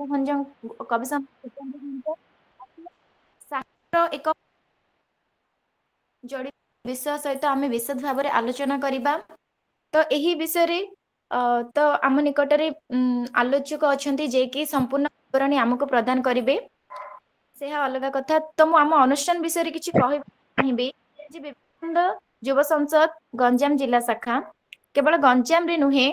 कवि सम्राट साहित्यर एक जड़ित विषय सहित आम विशद भाव में आलोचना करवा। तो यही विषय रे तो आम निकटरे आलोचक अच्छा जे कि संपूर्ण विवरणी आमको प्रदान करेंगे से अलग कथा। तो मुझे आम अनुष्ठान विषय किसी कहबी जे विवेकानंद युव संसद गंजाम जिला शाखा केवल गंजाम रे नुहे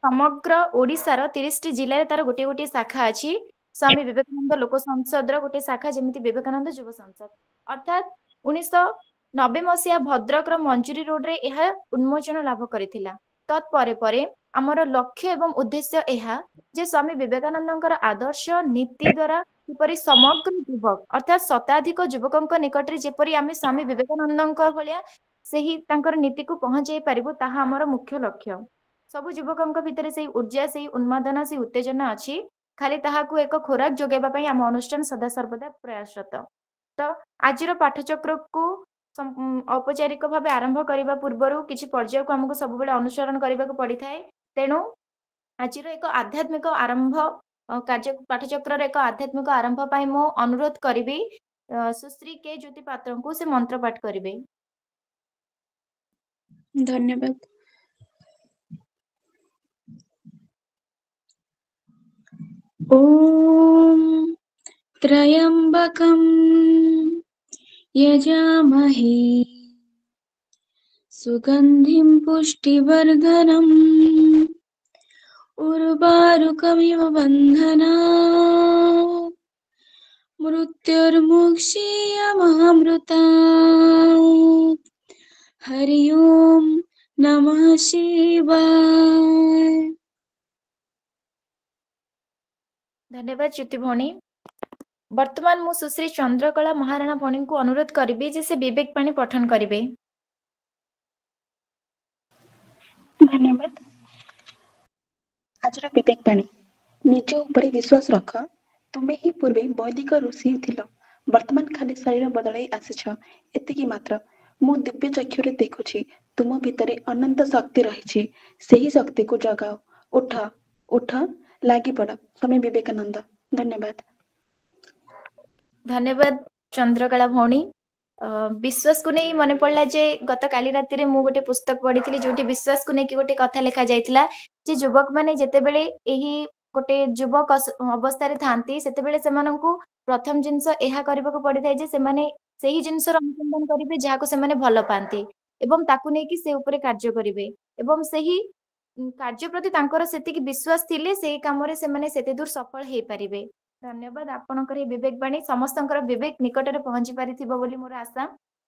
समग्र ओडिशार 30 जिले तार गोटे गोटे शाखा अच्छी। स्वामी विवेकानंद लोक संसद गोटे शाखा जमी विवेकानंद युव संसद अर्थात 1990 मसीहा भद्रक मंजूरी रोड रे यह उन्मोचन लाभ करथिला। तत्परे परे आमर लक्ष्य एवं उद्देश्य यह जे स्वामी विवेकानंद आदर्श नीति द्वारा किपरि समग्र युवक अर्थात शताधिक युवक निकट में जेपरी आम स्वामी विवेकानंद भाया से ही नीति को पहुंचाई पारिबु ताहा आमर मुख्य लक्ष्य। सबु युवकों भितर से ऊर्जा से उन्मादना से उत्तेजना अच्छी खाली ताहाकु एक खोराक जोगाइबा पई आम अनुष्ठान सदा सर्वदा प्रयासरत। तो आज पाठचक्र को औपचारिक भाव आरंभ करने पूर्व किसी पर्याय को आमको सब अनुसरण करने को पड़ी था। तेणु आज एक आध्यात्मिक आरंभ कार्य पाठचक्र एक आध्यात्मिक आरंभ पाई मो अनुरोध करी सुश्री के ज्योति पात्र को से मंत्र पाठ करेंगे। धन्यवाद। ओम त्रयंबकं यजामहे सुगंधिं पुष्टिवर्धनम् उर्वारुकमिव बन्धनात् मृत्युर्मुक्षीयमामृतात्। हरि ओम नमः शिवाय। धन्यवाद ज्योति भौणी। वर्तमान मु सुश्री चंद्रकला महाराणा भौणी को अनुरोध करी जे से विवेक पाणी पठन करेंगे। धन्यवाद। आज विवेक पाणी निज ऊपर विश्वास रख। तुम्हें ही पूर्वे वैदिक ऋषि थिल वर्तमान खाली शरीर बदलाई आसीछ एतिकी मात्र। मु दिव्य चक्षुरे देखुछि तुम भितरे अनंत शक्ति रही। सही शक्ति को जगाओ। उठ उठ लागी पड़। स्वामी विवेकानंद। धन्यवाद। धन्यवाद चंद्रकला भौणी। विश्वास को नहीं मन पड़ला जे गत काली राति रे मु गोटे पुस्तक पढ़ी जो विश्वास को लेकिन गोटे कथा लिखा जाइतिला जे युवक माने जेतेबेले एही गोटे युवक अवस्था रे थांती सेतेबेले सेमानंकु प्रथम जिंस एहा करबाको पड़ी थाए जे सेमाने सेही जिंसर अनुसंधान करिवे जाहाको सेमाने भल पांती एवं ताकु नै कि से ऊपर कार्य करिवे एवं सेही कार्य प्रति तांकर सेतिकी विश्वास थिले सेही काम रे सेमाने सेते दूर सफल हे परिवे। धन्यवाद। आपणकर विवेक बाणी समस्तंकर विवेक निकटरे पहुंची पारिथिबो बोली मोर आशा।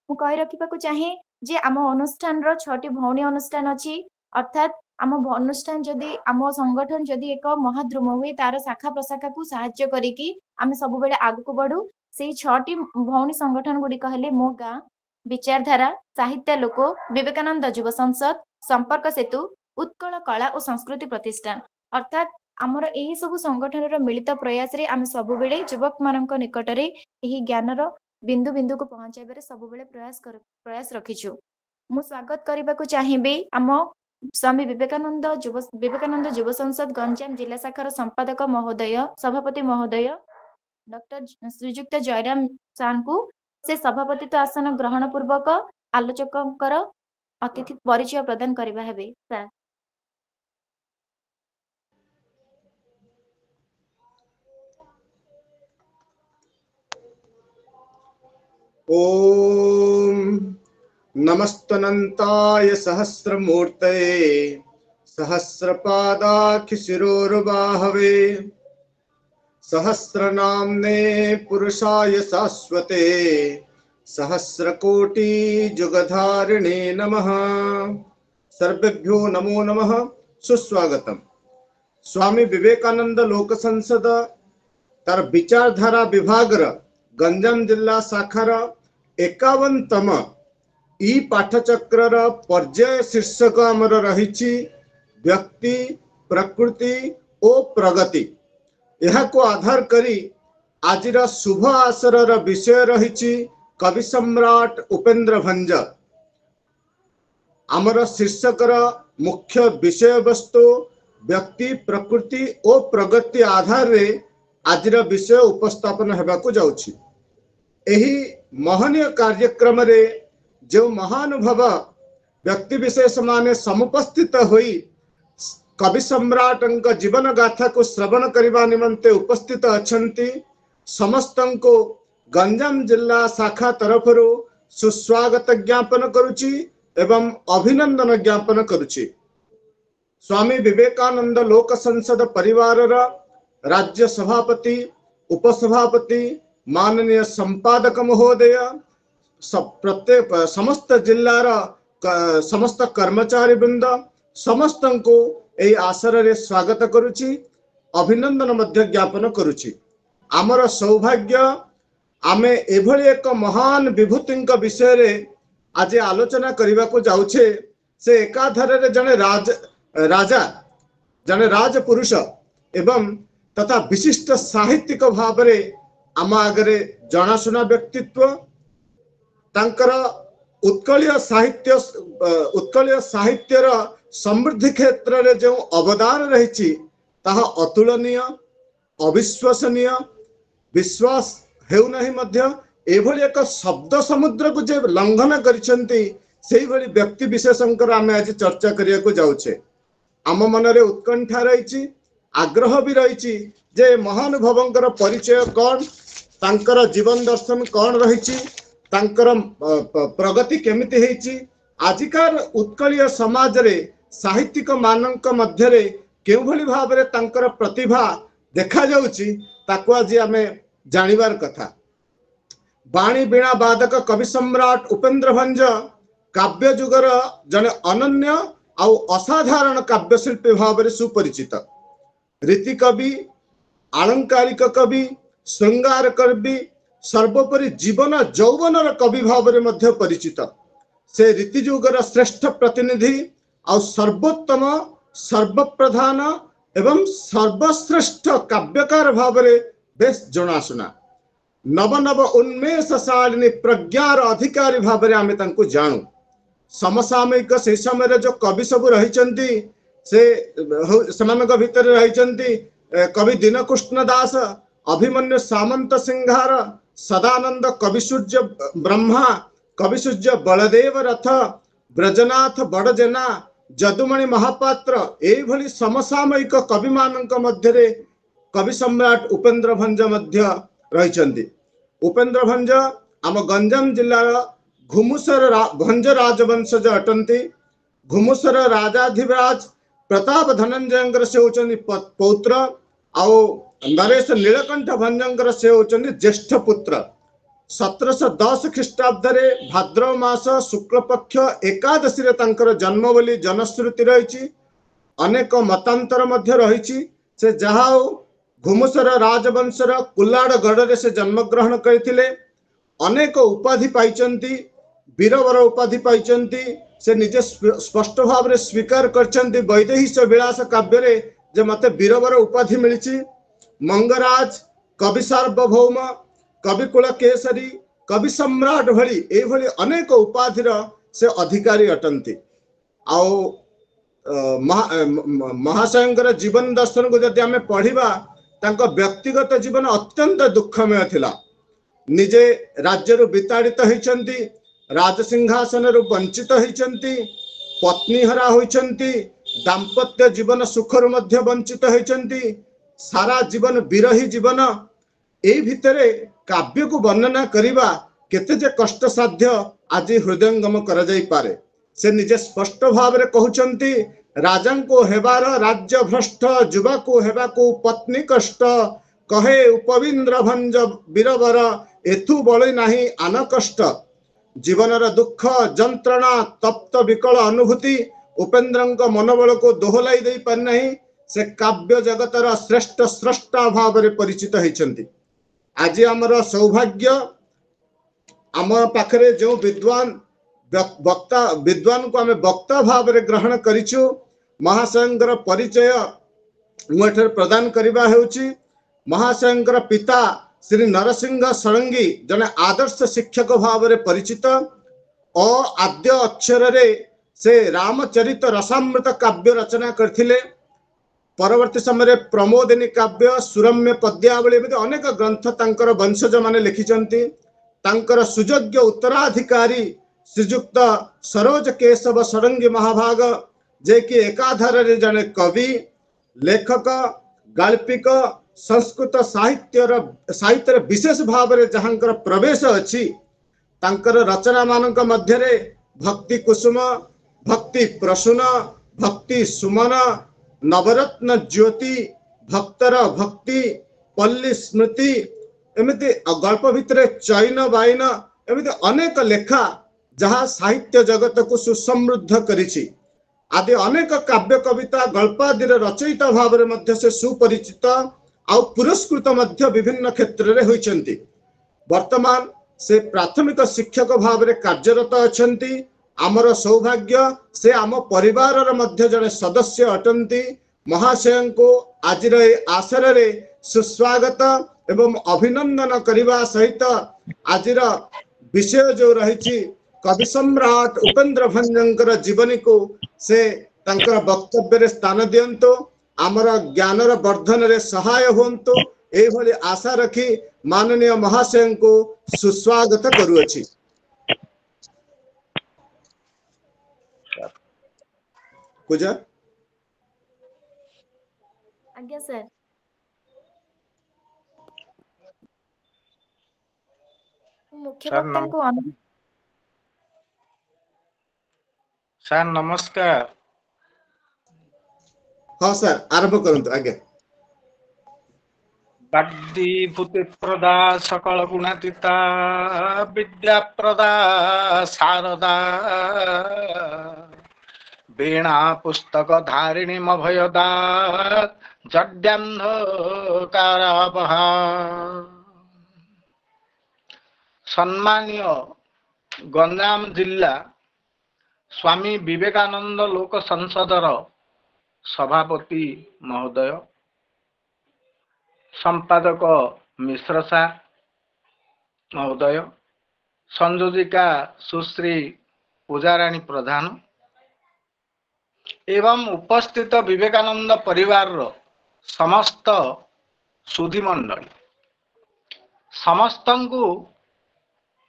मु कहि रखिबाकु चाहे जे आम अनुष्ठान रो 6टी भौणी अनुष्ठान अछि अर्थात आम अनुष्ठान जदि आम संगठन जदि एक महाद्रुम हुए तार शाखा प्रशाखा को साहाय्य करिकी आम सब बेले आगु को बढ़ू। से 6टी भौणी संगठन गुड़िक हेले मो गाँ विचारधारा साहित्य लोक विवेकानंद युव संसद संपर्क सेतु उत्कल कला और संस्कृति प्रतिष्ठान अर्थात आमर यही सब संगठन मिलित प्रयास रे आम सब बेले युवक मानक निकटरे यही ज्ञानर बिंदु बिंदु को पहुंचाइबारे सब बेले प्रयास रखिछु। मु स्वागत करने को चाहिए आम स्वामी विवेकानंद युव संसद गंजाम जिला शाखार संपादक महोदय सभापति महोदय डॉक्टर श्रीजुक्त जयराम सार को से सभापतित्व आसन ग्रहण पूर्वक आलोचकर अतिथि परिचय प्रदान करबा हेबे। सर ओम नमस्तनंताय सहस्रमूर्तये सहस्रपादाखिशिरोर्बाहवे सहस्रनाम्ने पुरुषाय शाश्वते सहस्रकोटि जुगधारिणे नमः। सर्वेभ्यो नमो नमः। सुस्वागतम। स्वामी विवेकानंद लोक संसद तार विचारधारा विभाग गंजाम जिला शाखार 51तम ई पाठचक्र पर्याय शीर्षक आमर रही व्यक्ति प्रकृति और प्रगति। यह को आधार करी आजिर शुभ आसर विषय रही कवि सम्राट उपेंद्र भंज। आमर शीर्षकर मुख्य विषय वस्तु व्यक्ति प्रकृति और प्रगति आधार रे आजिर विषय उपस्थापन हेबाकु जाउछि। एही महनीय कार्यक्रम रे जो महानुभव व्यक्ति विशेष माने समुपस्थित होई कवि सम्राट जीवन गाथा को श्रवण करने निमंते उपस्थित अछंती समस्तन को गंजाम जिला शाखा तरफ सुस्वागत ज्ञापन करुछि एवं अभिनंदन ज्ञापन करुछि। स्वामी विवेकानंद लोक संसद परिवार राज्य सभापति उपसभापति माननीय संपादक महोदय प्रत्येक समस्त जिलार समस्त कर्मचारी वृंद समस्त को यही आसर रे स्वागत करुछि अभिनंदन मध्य ज्ञापन करुछि। आमर सौभाग्य आमे एभली एक महान विभूति विषय रे आज आलोचना करने को जाउछे। से एकाधार रे जने राजा जने राजपुरुष एवं तथा विशिष्ट साहित्यिक भाव रे आम आगरे जनाशुना व्यक्तित्व तांकर उत्कलीय साहित्यर समृद्धि क्षेत्र रे जो अवदान रही ताहा अतुलनीय अविश्वसनीय विश्वास हेउ नहीं मध्य एभली एक शब्द समुद्र को जे लंघन करिसेंती सेही भली व्यक्ति विशेषंकर आमे आज चर्चा करिया को जाउछे। आम मनरे उत्कंठा रही आग्रह भी रही जे महानुभवंकर परिचय कौन तांकर जीवन दर्शन कौन रही तांकर प्रगति केमिति हेची आजिकार उत्कलीय समाज रे साहित्यिक मानक मध्य रे केउ भली भाव रे तांकर प्रतिभा देखा जाउची ताको आज आमे जानिबार कथा। बाणी बीणा बादक कवि सम्राट उपेन्द्र भंज काव्य जुगर जने अनन्य आउ असाधारण काव्य शिल्पी भाव रे सुपरिचित। रीति कवि आलंकारिक कवि श्रृंगार कवि सर्वोपरि जीवन यौवन कवि भाव रे मध्य परिचित। से रीति जुगर श्रेष्ठ प्रतिनिधि और सर्वोत्तम सर्वप्रधान एवं सर्वश्रेष्ठ काव्यकार भाव रे बेस जनाशुना। नव नव उन्मेषशालिनी प्रज्ञार अधिकारी भाव रे आमे तांको जानू। समसामयिक से समय जो कवि सब रहिचंती से समानक भितर रहिचंती कवि दीनकृष्ण दास अभिमन्यु सामंत सिंहार सदानंद कविसूर्य ब्रह्मा कविसूर्य बलदेव रथ ब्रजनाथ बड़जेना जदुमणि महापात्र एई भली समसामयिक कवि मानक मध्य रे कवि सम्राट उपेन्द्र भंज मध्य रहिचंती। उपेन्द्र भंज आम गंजाम जिल्लार घुमुसर भंज राजवंशज अटंती। घुमुसर राजाधिराज प्रताप धनंजय से होचंदी पौत्र आउ नरेश नीलकंठ भंजंकर से होचंदी ज्येष्ठ पुत्र। 1710 ख्रीष्टाब्द रे भाद्रव मास शुक्ल पक्ष एकादशी रे तांकर जन्म बोली जनश्रुति रही। अनेक मतांतर मध्य रही। से जहा घुमुसर राजवंशर कुल्लाड़गढ़ रे से जन्म ग्रहण करथिले। अनेक उपाधि पाइचंती वीरवर उपाधि पाइचंती। से निजे स्पष्ट भाव रे स्वीकार करचंती वैदेहीश विलास काव्य रे जे मते वीरवर उपाधि मिलिछि। मंगराज कवि सार्वभौम कवि कुल केसरी कवि सम्राट भली ए भली अनेक उपाधिर से अधिकारी अटंती। आउ महाशयंकर जीवन दर्शन को जदि आमे पढ़िबा तांको व्यक्तिगत जीवन अत्यंत दुखमय थिला। निजे राज्य विताड़ित होइचंती राजसिंहासन वंचित होइचंती पत्नी हरा होइचंती दाम्पत्य जीवन सुखर मध्य वंचित होइचंती सारा जीवन विरही जीवन। एई भितरे काव्य को वर्णना करिबा केते जे कष्ट साध्य आज हृदयंगम करा जाई पारे। से निजे स्पष्ट भाव रे कहउचंती राजा को हेबार राज्य भ्रष्ट जुवा को हेबा को पत्नी कष्ट कहे उपविंद्र भंज वीरवर एथु बळी नाही आन कष्ट। जीवनर दुख जंत्रणा तप्त विकल अनुभूति उपेन्द्रंक मनोबल को दोहलाई दे पार नहीं। से काव्य जगतर श्रेष्ठ स्रष्टा भाव रे परिचित होइचंती। आज आमर सौभाग्य आम पाखरे जो विद्वान वक्ता विद्वान को आमे वक्ता भाव रे ग्रहण करिछु। महाशयंकर परिचय मुठर प्रदान करिबा हेउची। महाशयंकर पिता श्री नरसिंह षडंगी जने आदर्श शिक्षक भाव रे परिचित। आद्य अक्षर रे से रामचरित रसामृत काव्य रचना करथिले। परवर्ती समय प्रमोदिनी काव्य सुरम्य पद्यावली एमती अनेक ग्रंथ तांकर वंशज माने लिखिचंती। तांकर सुयोग्य उत्तराधिकारी श्रीजुक्त सरोज केशव षडंगी महाभाग जे कि एकाधार जने कवि लेखक गाल्पिक संस्कृत साहित्य विशेष भाव में जहांकर प्रवेश अच्छी तांकर रचना मानक मध्यरे भक्ति कुसुम भक्ति प्रसून भक्ति सुमन नवरत्न ज्योति भक्तर भक्ति पल्ली स्मृति एमती गल्प भितर चैन बाइन एमती अनेक लेखा जहाँ साहित्य जगत को सुसमृद्ध करिछि। आदि अनेक काव्य कविता गल्पादि रचयिता भाव में से सुपरिचित आउ पुरस्कृत मध्य विभिन्न क्षेत्र में होइछंती। वर्तमान से प्राथमिक शिक्षक भाव में कार्यरत अछंती। आमर सौभाग्य से आम परिवार मध्य जड़े सदस्य अटंती। महाशय को आज आसर रे सुस्वागत एवं अभिनंदन करने सहित आज विषय जो रही कवि सम्राट उपेन्द्र भंजंकर जीवनी को से तांकर वक्तव्य स्थान दियंतो आमर ज्ञानर वर्धन रे सहाय होंतो एभली आशा रखी माननीय महाशय को सुस्वागत करुअछि। पूजा आज्ञा सर। मुख्य वक्ता को सर नमस्कार। हाँ सर आरंभ करंतु आज्ञा। बड्डी भूति प्रदा सकल गुणातीता विद्या प्रदा शारदा वीणा पुस्तक धारिणी अभयदा जड्यांधकारापहा। सम्मानीय गंजाम जिला स्वामी विवेकानंद लोक संसदर सभापति महोदय, संपादक मिश्र सार महोदय, संयोजिका सुश्री पूजाराणी प्रधान एवं उपस्थित विवेकानंद परिवार समस्त सुधी मंडली समस्त को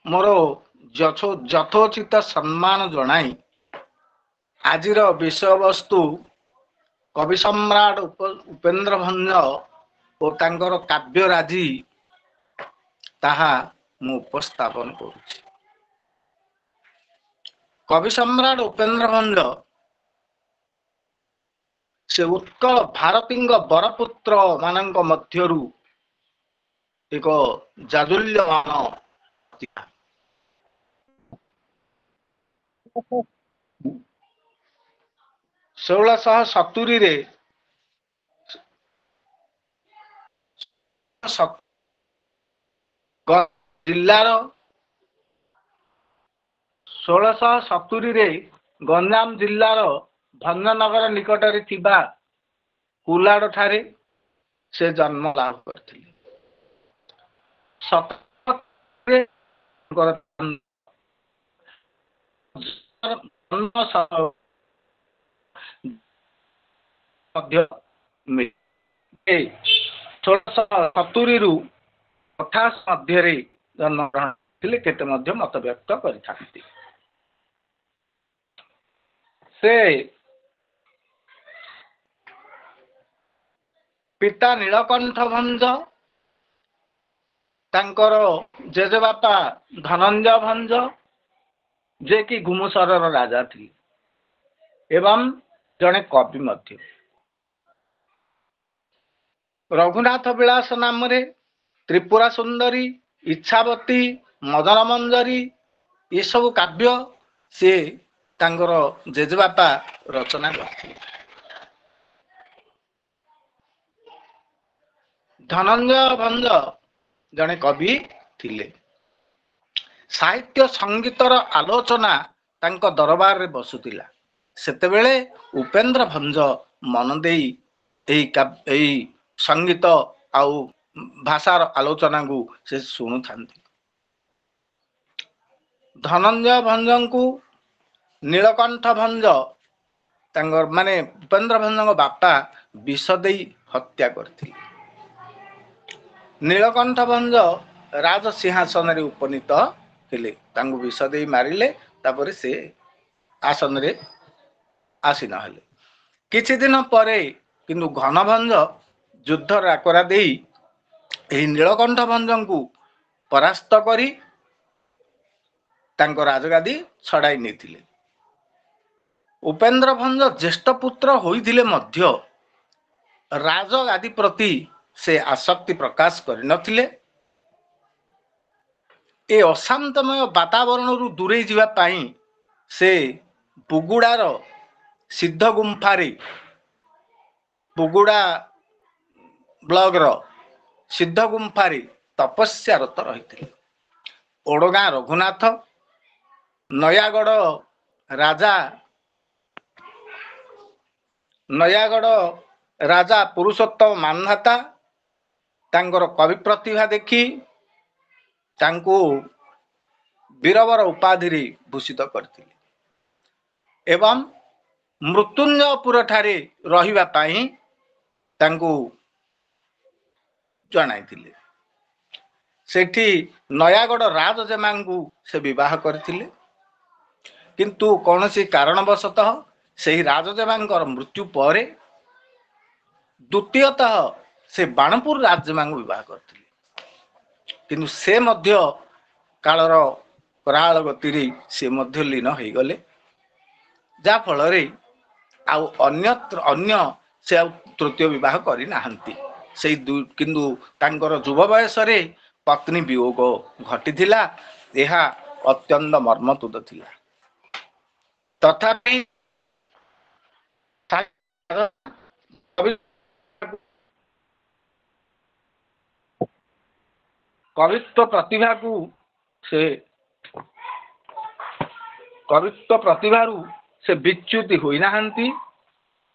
मोर यथोचित सम्मान जनाई आजिर विषय वस्तु कवि सम्राट उपेन्द्र भंज और तांकर काव्य राजी ताहा मु उपस्थापन करुछि। कवि सम्राट उपेन्द्र भंज से उत्कल भारतींग बरपुत्र मानंक मध्यरु एक जाजुल्यमान 1670 रे जिल्लार 1670 रे गंजाम जिल्लार भंजनगर निकट रे थिबा कुलाड़ ठारे से जन्म लाभ करथिले। मध्य 1670 रु 58 मध्य जन्म ग्रहण थिले केते मध्य मत व्यक्त करिथांती। से पिता नीलकंठ भंज तांकर जेजेबापा धनंजय भंज जे कि घुमुसर राजा थी एवं जड़े कवि मध्य। रघुनाथ विलास नाम रे त्रिपुरा सुंदरी इच्छावती मदन मंजरी ये सब काव्य से तांकर जेजेबापा रचना करथिले। धनंजय भंज जड़े कवि थिले। साहित्य संगीतर आलोचना तांको दरबार रे बसुतिला। सेतेबेले उपेन्द्र भंज मन देई एई संगीत आउ भाषार आलोचना को से सुनु थांती। धनंजय भंज को नीलकंठ भंज तांगर माने उपेन्द्र भंज बापा विष देई हत्या करथिले। नीलकंठ भंज राज सिंहासन रे उपनीत हेले, तांगु विष देई मारिले, तापर से आसन रे आसीन हेले। किछि दिन परे किंतु घनभंज युद्ध राकरा देई एही नीलकंठ भंजंकु परास्त करी तांको राजगादी छड़ाई नेथिले। उपेंद्र भंज ज्येष्ठ पुत्र होइथिले मध्य राजगादी प्रति से आसक्ति प्रकाश करि नथिले। ए अशांतमय वातावरण रु दूरे जिवा पाई से बुगुड़ार सिद्ध गुंफारे, बुगुड़ा ब्लॉक रो सिद्ध गुंफारे तपस्यारत रहिथिले। ओडगां रघुनाथ, नयागढ़ राजा पुरुषोत्तम मानधाता तांकर कवि प्रतिभा देखी तांको वीरवर उपाधि भूषित करथिले एवं मृत्युंजयपुर ठारे रहिबा पाई तांको जणाइथिले। सेठी नयागढ़ राजजेमांगु से विवाह करथिले, किंतु कौनसी कारणवशतः सेही राजजेमांकर मृत्यु परे द्वितीयतः से बाणपुर राजजेमांगु विवाह करथिले, किंतु से मध्य कालर कराल गति से मध्य लीन हो गले, जा फल आउ अन्य से आउ तृतीय विवाह करि नाहंती। से किंतु तांकर युव बयस रे पत्नी वियोग घटिथिला, एहा अत्यंत मर्मतुद थिला। तथापि कवित्व प्रतिभारू से विच्युति होई नाहंती।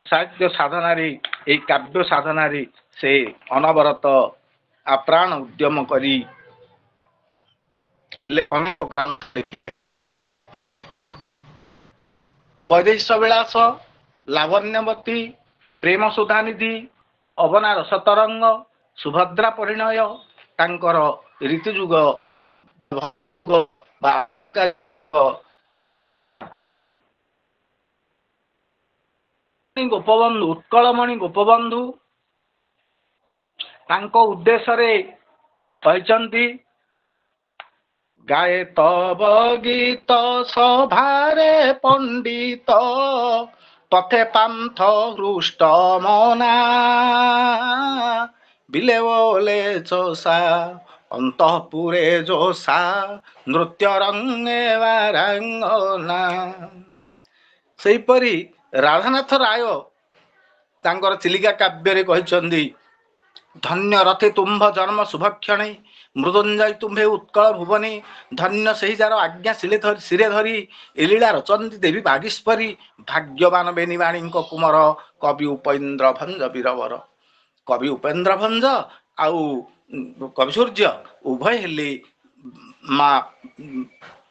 साहित्य साधना रे, ए काव्य साधना रे से अनवरत आप्राण उद्यम करी वैदेश विलास, लावण्यवती, प्रेम सुधानिधि, अवना रसतरंग, सुभद्रा परिणय, तांकर ऋतुजुग गोपबंधु, उत्कलमणि गोपबंधु तांको उद्देश्य रे कहचंती, गाए तब गीत सभारे पंडित, तथे पांथ हृष्ट मना, बिले बोले चोषा अंतपुरे जोषा, नृत्य रंगे वारंगना। सेहीपरि राधानाथ राय तांकर चिलिका काव्य रे कहचंदी, धन्य रथे तुम्भ जन्म शुभक्षणे, मृदुंजय तुम्भे उत्कल भुवने, धन्य सही जार आज्ञा सिरे धरी, एलीला रचंती देवी बागीश्वरी, भाग्यवान बेनिवाणी कुमर, कवि उपेन्द्र भंज वीरवर। कवि उपेन्द्र भंज आउ कवि सूर्य उभय हेले माँ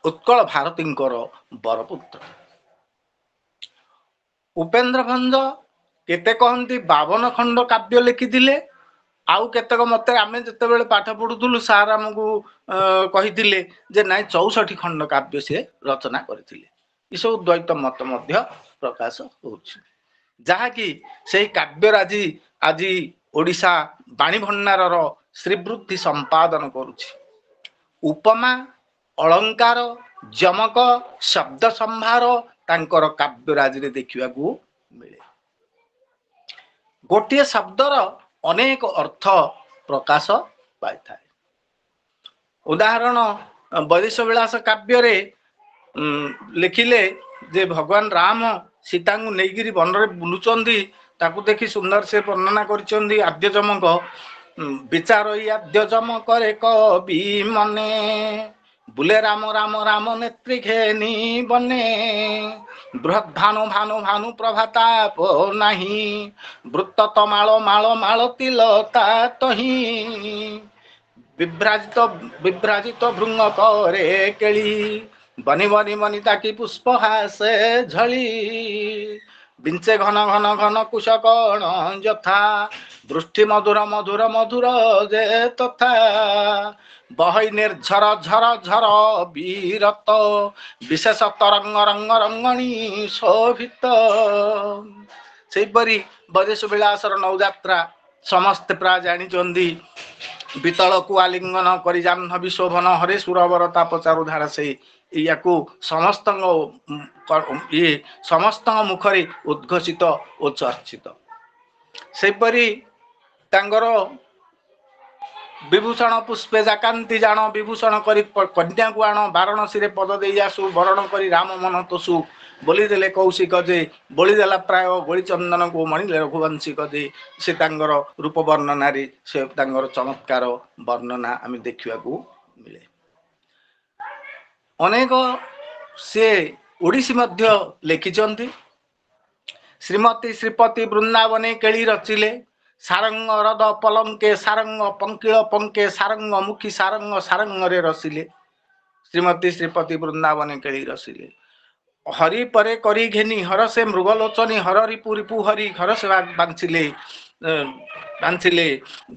उत्कल भारतींकर बरपुत्र। उपेन्द्र भंज केते कहती 52 खंड काव्य लिखिथिले, आउ केतक मत आमे जतेबेले पाठ पढुथुलु सार हमकु कहिथिले जे नाइ 64 खंड काव्य से रचना करथिले। ई सब द्वैत मत मध्य प्रकाश होउछि, जहा कि सेही काव्यराजी आजि ओडिशा बाणी भंडारर श्रीवृद्धि संपादन करुछि। उपमा, अलंकार, जमक, शब्द संभार तांकर काव्यराजी रे देखिबाकू मिले। गोटे शब्दर अनेक अर्थ प्रकाश पाई थाए। उदाहरण वैदेश विलास काव्य रे लिखिले जे भगवान राम सीता को नहींगिरी वन रे बुलुचंदी, ताकू देखि सुंदर से वर्णना करिचंदी। आद्य जमक विचार आद्य जमक रे कवि मने, बुले राम राम राम नेत्री घेनी बने, बृहद भानु भानु भानु प्रभाताप नाही, वृत्त तमाल माल माल तिलता तही, विभ्राजित विभ्राजित भृंग करे केली, बनी बनी बनी ताकि पुष्पहासे झली, ବିଞ୍ଚେ ଘନ ଘନ ଘନ କୁଶ କଣ ଯଥା ବୃଷ୍ଟି ମଧୁର ମଧୁର ମଧୁର ଯେ ତଥା ବହଇ ନିର୍ଝର ଝର ଝର ବୀରତ ବିଶେଷ ତରଙ୍ଗ ରଙ୍ଗ ରଙ୍ଗଣୀ ଶୋଭିତ। ସେହିପରି ବୈଦେଶ ବିଳାସର ନୌଯାତ୍ରା ସମସ୍ତେ ପ୍ରାୟ ଜାଣିଛନ୍ତି। ବିତଳକୁ ଆଲିଙ୍ଗନ କରି ଜାହ୍ନବୀ ଶୋଭନ ହରେ ସୁରବର ତାପଚାରୁ ଧାରା ସେଇ ୟାକୁ ସମସ୍ତଙ୍କ ମୁଖରେ ଉଦ୍ଘୋଷିତ ଓ ଚର୍ଚ୍ଚିତ। ସେହିପରି ତାଙ୍କର ବିଭୂଷଣ ପୁଷ୍ପେ ଜାକାନ୍ତି ଜାଣ ବିଭୂଷଣ କରି କନ୍ୟାକୁ ଆଣ ବାରାଣସୀରେ ପଦ ଦେଇ ଆସୁ ବରଣ କରି ରାମ ମନ ତୋଷୁ ବୋଲିଦେଲେ କୌଶିକ ଯେ ବୋଳିଦେଲା ପ୍ରାୟ ଗୋଳି ଚନ୍ଦନକୁ ମଣିଲେ ରଘୁବଂଶୀ କଦେ। ସେ ତାଙ୍କର ରୂପ ବର୍ଣ୍ଣନାରେ ସେ ତାଙ୍କର ଚମତ୍କାର ବର୍ଣ୍ଣନା ଆମେ ଦେଖିବାକୁ ମିଳେ। ଅନେକ ସେ ଓଡ଼ିଶୀ ମଧ୍ୟ ଲେଖିଛନ୍ତି। ଶ୍ରୀମତୀ ଶ୍ରୀପତି ବୃନ୍ଦାବନେ କେଳି ରଚିଲେ ସାରଙ୍ଗ ହ୍ରଦ ପଲଙ୍କେ ସାରଙ୍ଗ ପଙ୍କିଳ ପଙ୍କେ ସାରଙ୍ଗ ମୁଖୀ ସାରଙ୍ଗ ସାରଙ୍ଗରେ ରସିଲେ। ଶ୍ରୀମତୀ ଶ୍ରୀପତି ବୃନ୍ଦାବନେ କେଳି ରସିଲେ ହରି ପରେ କରି ଘେନି ହରସେ ମୃଗଲୋଚନୀ ହର ରିପୁ ରିପୁ ହରି ହରସେ ବାଞ୍ଚିଲେ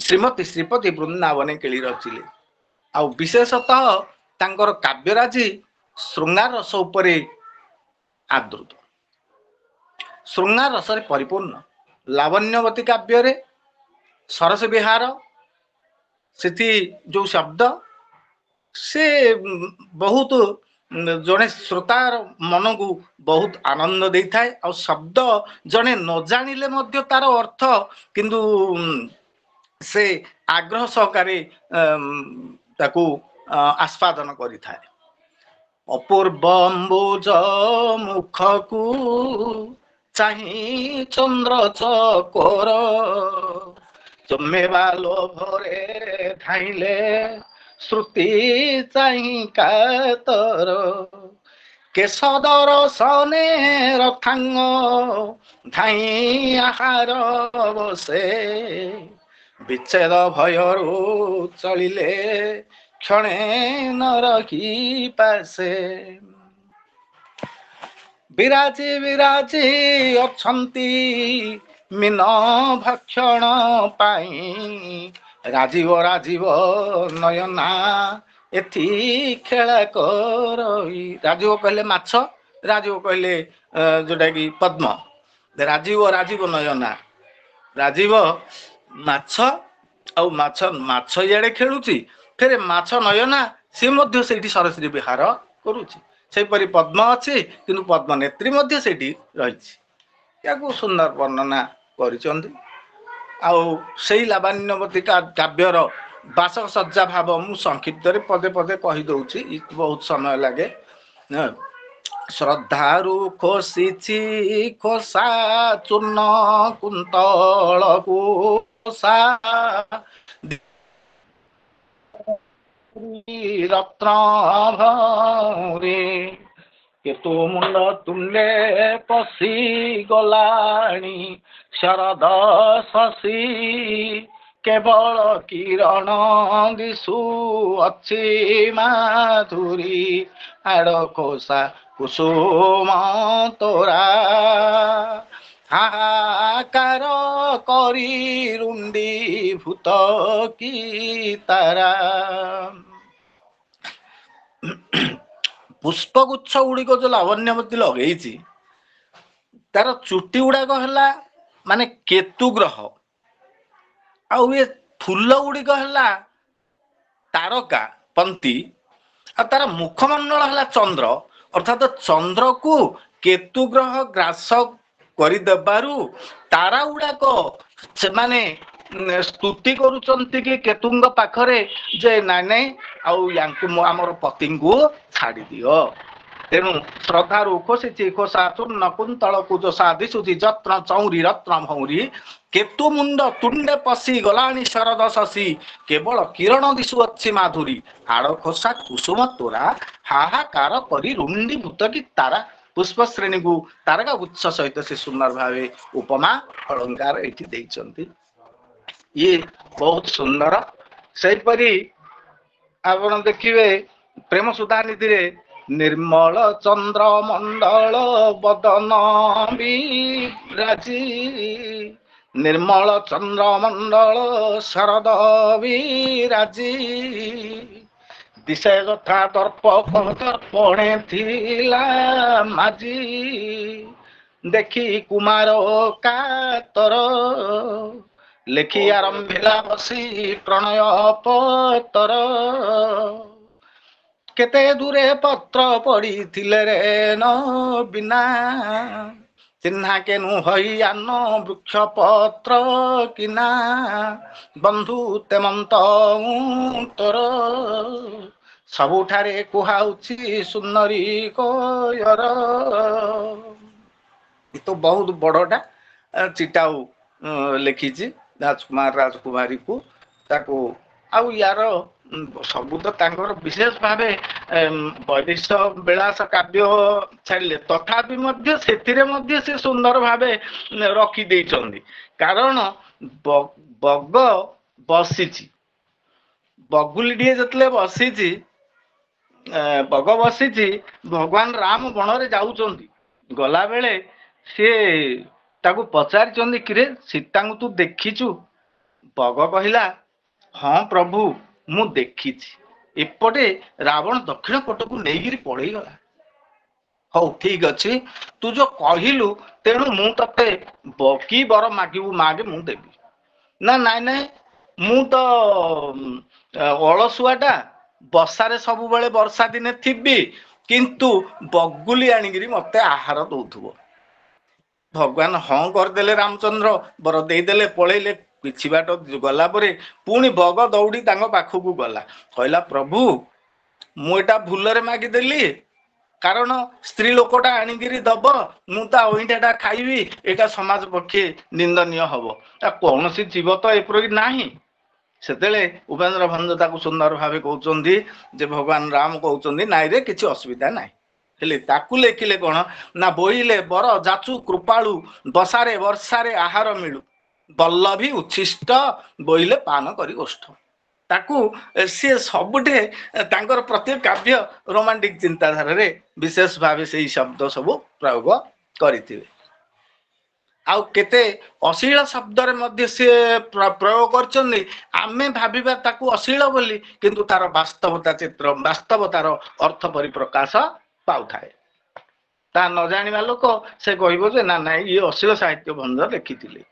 ଶ୍ରୀମତୀ ଶ୍ରୀପତି ବୃନ୍ଦାବନେ କେଳି ରଚିଲେ। ଆଉ ବିଶେଷତଃ ତାଙ୍କର କାବ୍ୟରାଜି ଶୃଙ୍ଗାର ରସ ଉପରେ ଆଦୃତ, ଶୃଙ୍ଗାର ରସରେ ପରିପୂର୍ଣ୍ଣ। ଲାବଣ୍ୟବତୀ କାବ୍ୟରେ ସରସ ବିହାର ସେଠି ଯୋଉ ଶବ୍ଦ ସେ ବହୁତ ଜଣେ ଶ୍ରୋତାର ମନକୁ ବହୁତ ଆନନ୍ଦ ଦେଇଥାଏ। ଆଉ ଶବ୍ଦ ଜଣେ ନ ଜାଣିଲେ ମଧ୍ୟ ତାର ଅର୍ଥ କିନ୍ତୁ ସେ ଆଗ୍ରହ ସହକାରେ ତାକୁ ଆସ୍ୱାଦନ କରିଥାଏ। ଅପୂର୍ବ ଅମ୍ବୁଜ ମୁଖକୁ ଚାହିଁ ଚନ୍ଦ୍ର ଚକୋର ଚମେବା ଲୋଭରେ ଧାଇଁଲେ ଶ୍ରୁତି ଚାହିଁ କାତର କେଶ ଦରଶନେ ରଥାଙ୍ଗ ଧାଇଁ ଆହାର ବସେ ବିଚ୍ଛେଦ ଭୟରୁ ଚଳିଲେ କ୍ଷଣେ ନରକି ପାଶେ। ବିରାଜି ବିରାଜି ଅଛନ୍ତି ମୀନ ଭକ୍ଷଣ ପାଇଁ ରାଜୀବ ରାଜୀବ ନୟନା ଏଥି ଖେଳା କରଇ। ରାଜୀବ କହିଲେ ମାଛ, ରାଜୀବ କହିଲେ ଯୋଉଟା କି ପଦ୍ମ। ରାଜୀବ ରାଜୀବ ନୟନା, ରାଜୀବ ମାଛ ଆଉ ମାଛ ଇଆଡେ ଖେଳୁଛି, ଫେରେ ମାଛ ନୟନା ସିଏ ମଧ୍ୟ ସେଇଠି ସରସ୍ୱତୀ ବିହାର କରୁଛି। ସେହିପରି ପଦ୍ମ ଅଛି କିନ୍ତୁ ପଦ୍ମ ନେତ୍ରୀ ମଧ୍ୟ ସେଇଠି ରହିଛି। ୟାକୁ ସୁନ୍ଦର ବର୍ଣ୍ଣନା କରିଛନ୍ତି। ଆଉ ସେଇ ଲାବଣ୍ୟବତୀ କାବ୍ୟର ବାସକ ସଜ୍ଜା ଭାବ ମୁଁ ସଂକ୍ଷିପ୍ତରେ ପଦେ ପଦେ କହିଦଉଛି, ବହୁତ ସମୟ ଲାଗେ। ଶ୍ରଦ୍ଧାରୁ ଖୋସିଛି ଖୋସା ଚୂର୍ଣ୍ଣ କୁନ୍ତଳକୁ ରତ୍ନ ଭରେ କେତୁ ମୁଣ୍ଡ ତୁଣ୍ଡେ ପଶି ଗଲାଣି ଶରଦ ଶଶୀ କେବଳ କିରଣ ଦିଶୁ ଅଛି ମାଧୁରୀ ଆଡ଼ ଖୋସା କୁସୁମ ତୋରା ହାହାକାର କରି ରୁଣ୍ଡି ଭୂତ କି ତାରା। ପୁଷ୍ପଗୁଚ୍ଛ ଗୁଡିକ ଯୋଉ ଲାବଣ୍ୟବତୀ ଲଗେଇଛି ତାର ଚୁଟି ଗୁଡାକ ହେଲା ମାନେ କେତୁ ଗ୍ରହ, ଆଉ ଏ ଫୁଲ ଗୁଡିକ ହେଲା ତାରକା ପନ୍ତି, ଆଉ ତାର ମୁଖମଣ୍ଡଳ ହେଲା ଚନ୍ଦ୍ର। ଅର୍ଥାତ ଚନ୍ଦ୍ରକୁ କେତୁ ଗ୍ରହ ଗ୍ରାସ କରିଦେବାରୁ ତାରା ଗୁଡାକ ସେମାନେ ସ୍ତୁତି କରୁଛନ୍ତି କି କେତୁଙ୍କ ପାଖରେ ଯେ ନାଇଁ ନାଇଁ ଆଉ ୟାଙ୍କୁ ଆମର ପତିଙ୍କୁ ଛାଡି ଦିଅ। ତେଣୁ ଶ୍ରଦ୍ଧାରୁ ଖୋସିଛି ଖୋସା ଚୂର୍ଣ୍ଣ କୁନ୍ତଳକୁ ଯୋଷା ଦିଶୁଛି ଯତ୍ନ ଚଉରି ରତ୍ନ ଭଉରୀ କେତୁ ମୁଣ୍ଡ ତୁଣ୍ଡେ ପଶି ଗଲାଣି ଶରଦ ଶଶୀ କେବଳ କିରଣ ଦିଶୁଅଛି ମାଧୁରୀ ଆଡ଼ ଖୋସା କୁସୁମ ତୋରା ହାହାକାର କରି ରୁଣ୍ଡି ଭୂତ କି ତାରା। ପୁଷ୍ପ ଶ୍ରେଣୀକୁ ତାରକା ଉତ୍ସ ସହିତ ସେ ସୁନ୍ଦର ଭାବେ ଉପମା ଅଳଙ୍କାର ଏଇଠି ଦେଇଛନ୍ତି। ଇଏ ବହୁତ ସୁନ୍ଦର। ସେହିପରି ଆପଣ ଦେଖିବେ ପ୍ରେମ ସୁଧାନିଧିରେ निर्मल चंद्र मंडल बदन विराजी निर्मल चंद्र मंडल शरद विराजी दिशा कथा दर्प दर्पणे थिला माजी देखी कुमार कातर लेखि आरंभिला बसी प्रणय पतर केते दूरे पत्र पड़ी थिले रे न बिना चिन्हा केनु हईयान वृक्ष पत्र किना बंधु तेमंत तोर सबुठारे कुहाउछि सुंदरी कोयर ये तो बहुत बड़टा चिटाऊ लिखिछि राजकुमार राजकुमारी को ताको आउ यार सबू तो तांकर विशेष भावे वैदेश विलास काव्य छाड़िले तथापि मध्य सेतिरे मध्य से सुंदर भावे रखी देइछन्ती कारण बग बसिछि बगुलीडे जतले बसिछि बग बसिछि भगवान राम वन रे जाउछन्ती गला बेले से ताकू पचारिछन्ती किरे सीता तू देखिछु बग कहिला हाँ प्रभु मु देखिछि एपटे रावण दक्षिण पटकू नेगिरी पड़े गला हौ ठीक अछि तू जो कहिलु तेणु मु तते की बर मागिबू मागे मु देबी ना नाइ नाइ मु तो अलसुआटा बसारे सब बेले वर्षा दिने थिबी किंतु बगुली आनिगिरी मते आहार दउथुबो भगवान हाँ करदेले रामचंद्र बर देदेले पळेले किछि बाट गला परे पुणी बग दौड़ी तांग पाखकू गला कहला प्रभु मु एटा भूलरे मागी देली कारण स्त्री लोकटा आनिगिरी दब मु ता ओइटाटा खाइबी एटा समाज पक्षे निंदनीय हबो ता कोनोसी जीव तो एपरि नाही सेतेले उपेंद्र भंज ताकू सुंदर भावे कहउचंदी जे भगवान राम कहउचंदी नाइ रे किछि असुविधा नाही हेले ताकू लेखिले कोन ना बोइले बर जाचु कृपाळु बसारे वर्षारे आहार मिलु बल्लभी उच्छिष्ट बोइले पान करी गोष्ठ ताकू सी सबुठे तांकर प्रत्येक काव्य रोमांटिक चिंताधारा रे विशेष भावे से शब्द सब प्रयोग करिथिबे आउ केते अश्लील शब्द रे मध्य से प्रयोग करचंदी आमे भाबिबा ताकू अश्लील बोली किंतु तार वास्तवता चित्र वास्तवतार अर्थ परिप्रकाश पाउथाए ता न जानिबा लोक से कहइबो जे ना ना ये अश्लील साहित्य भंज लिखिथिले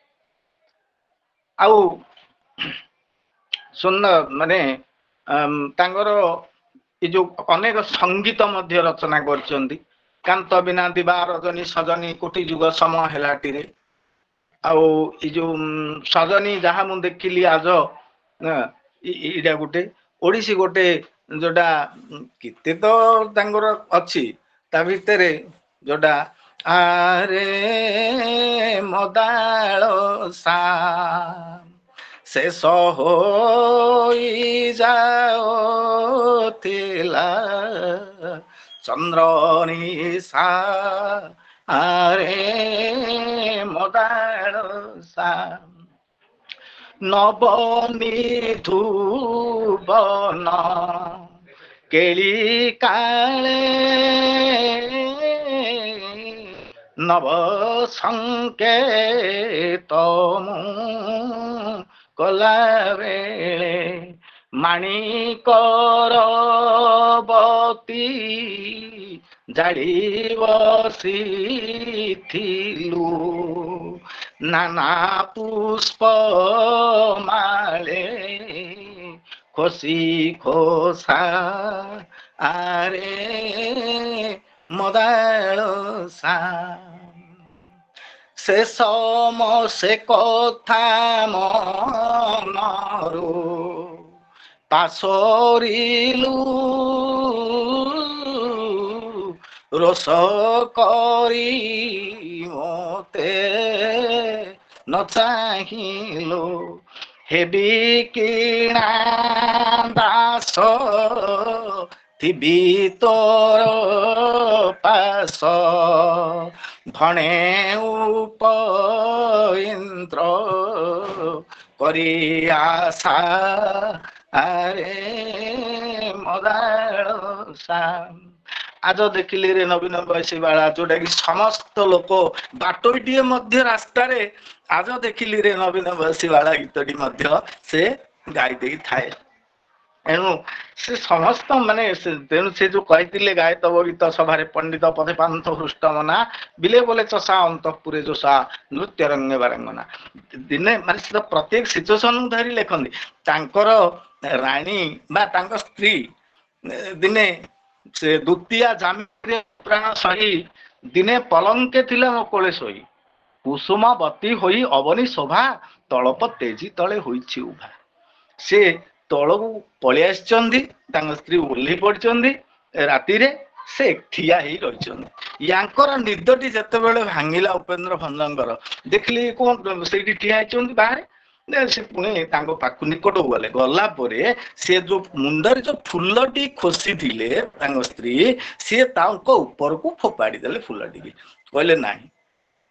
आउ सुंदर माने तांगर ये जो अनेक संगीत मध्य रचना करचंदी कांत बिना दिवा रजनी सजनी कोटि जुग समय हेलाटिरे आउ ये जो सजनी जहा मु देखिली आज इडा गोटे ओडिसी गोटे जोडा किते तो तांगर अछि ता भितरे जोडा आरे मदालो सा शेष होई जाओ थिला चंद्रनिशा आरे मदालो सा नवनिधुवन केली काले नव संकेत कला बेले माणिकरबती जाड़ी बसिथिलु नाना पुष्प माले खोसी खोसा आरे मदालो सा से सम से कथा मनरु पासरिलु रोष करी मते न चाहिलु हेबी किणा दास थिबी तोर पास भने उपइन्द्र करी आशा आरे मदालो सा आज देखिली रे नवीन बयसी बाला जोटा कि समस्त लोक बाटोटीए मध्य रास्तार आज देखिली रे नवीन बयसी बाला गीतटी मध्य से गाई दे थाए एणु से समस्त माने तेणु से जो कहते गाए तब गीत सभारे पंडित पथे पांथ हृष्टमना बिले बोले चषा अंतपुरे जोशा नृत्य रंगे बारंगना दिने माने प्रत्येक सिचुएशन धरी लेखନ୍ତି तांकर राणी बा तांकर स्त्री दिने से द्वितीय जामिरे प्राण सही दिने पलंके थिले मो कोले सोई कुसुमावती होई अवनी शोभा तलप तेजी तले होईछि उभा से तलकू पलि आसिचंदी तांग स्त्री ओल्ही पड़चंदी राति रे से ठिया ही रहिचंदी यांकर निदटी जेतेबेले भांगिला उपेंद्र भंजंकर देखली कोन सेठी ठिया आइचंदी बाहर से पुणे तांको पाखु निकट गले गला परे से जो मुंडर जो फुलटी खोसी थिले तांग स्त्री से तांको ऊपर को फोपाड़ी देले फुलटी की कहले नाही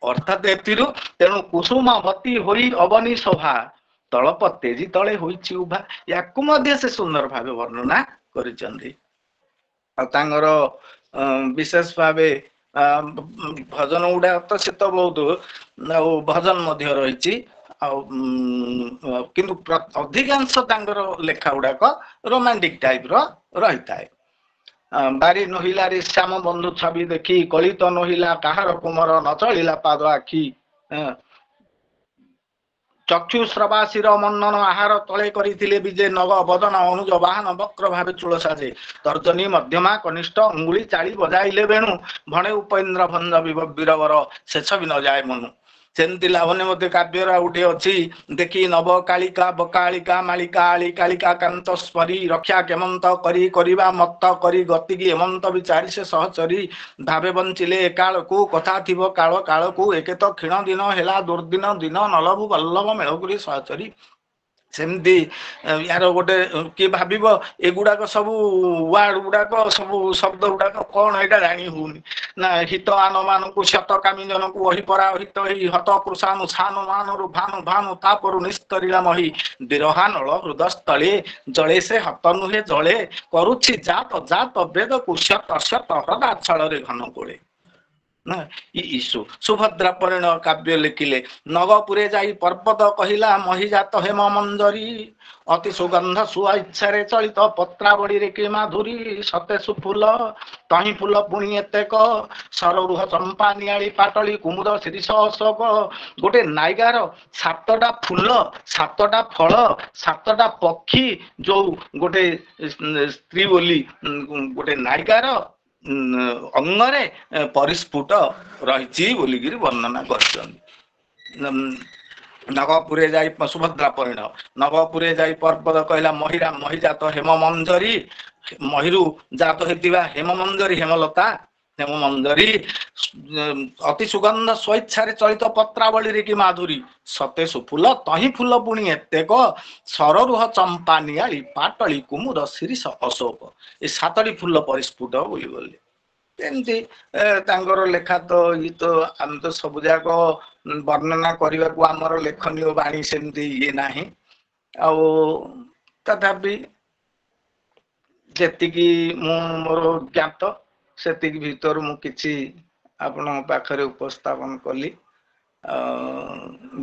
अर्थात एतिरु तेणु कुसुमावती होई अवनी शोभा तलप तेजी तले होईछि उभा याकु मध्य से सुंदर भावे वर्णना करिचंदी तांगर विशेष भावे भजन गुडा तो से तो बहुत भजन मध्य रहिछि किंतु अधिकांश तांगर लेखा गुडाक रोमांटिक टाइप रो रही थाए बारी नहिला रे श्याम बंधु छवि देखी कलित नहिला काहार कुमर न चलिला पाद आखि चक्षु श्रवासीर मन्नन आहार तले करिथिले विजय नव बदन अनुज वाहन वक्र भावे चूल साजे तर्जनी मध्यमा कनिष्ठ अंगुली चाली बजाइले बेणु भणे उपेन्द्र भंज वीरवर शेष भी न जाए मनु सेमती लावण्य मध्य काव्यर गोटे अच्छी देखी नव कालिका बकालिका मालिका आली कालिका कांत स्मरी रक्षा केमंत करी करिबा मत्त करी गति की हेमंत विचारी से सहचरी भावे बंचिले काल को कथा थिबो काल काल को एके तो क्षीण दिन हेला दुर्दिन दिन नलभु बल्लभ मेळगुरी सहचरी सेमती यार गोटे किए भाव एगुड़ाक सब वार्ड गुड़ाक सब शब्द गुड़ाक कौन यहाँ जानी होनी ना हित आन मान को शत कामी जन को वही परा हित ही हत कृषानु छानु मानु भानु भानु तापरु निस्तरीला मही विरहा नल हृदस्थले जले से हत नुहे जले करुछि जात जात वेद को शत शत हृदाच्छल घन कोले ना ईशु सुभद्रा परिणय काव्य लिखिले नगपुरे जाई पर्वत कहिला महिजात हेम मंजरी अति सुगंध सुआ इच्छा रे चलित पत्रावड़ी रे कि माधुरी सते सुफुल तही फुल पुणी एतेक सररुह चंपा नियाली पाटली कुमुद शिरीष अशोक गोटे नायिकार सातटा फुल सातटा फल सातटा पक्षी जो गोटे स्त्री बोली गोटे नायिकार अंगरे परिस्फुट रही बोलिकी वर्णना कर नगपुरे जाई सुभद्रा परिणय नगपुरे जाई पर्वत कहला महिरा महिजात हेम मंजरी महिरु जात हेतिबा हेम मंजरी हेमलता हेम मंजरी अति सुगंध स्वेच्छा चलित पत्रावली रे कि माधुरी सते सुफुल तही फुल पुणी एतेक सररुह चंपा नियाली पाटली कुमुद शिरीष अशोक ए सातटी फुल परिस्फुट बोली बोले एमती तांगर लेखा तो ये तो आम तो सब जाक वर्णना करने को आमर लेखनीय बाणी सेमती ये नाही तथापि जेतिकी मोर ज्ञात सेतिकी भीतर मु किछि आपण पाखरे उपस्थापन कली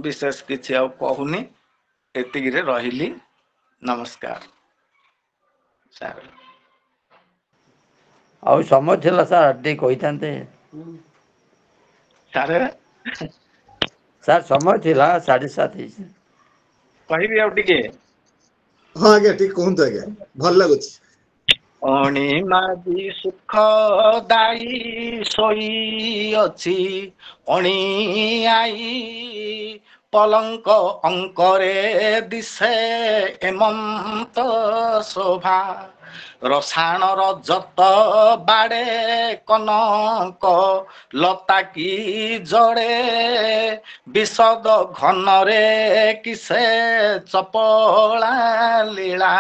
विशेष किछि आ कहूनी एतिकी रे रहिली नमस्कार सर आ समय थिला सर टे कहि थांते सर समय थिला 7:30 कहबी आ टिके हां आगे ठीक कहंत आगे भल लागुछ अणी मादी सुख दाई सोई अछि अणी आई पलंक अंकरे दिशे एमंत शोभा रसायन रजत बाड़े कनक लता की जड़े विशद घन रे किसे चपला लीला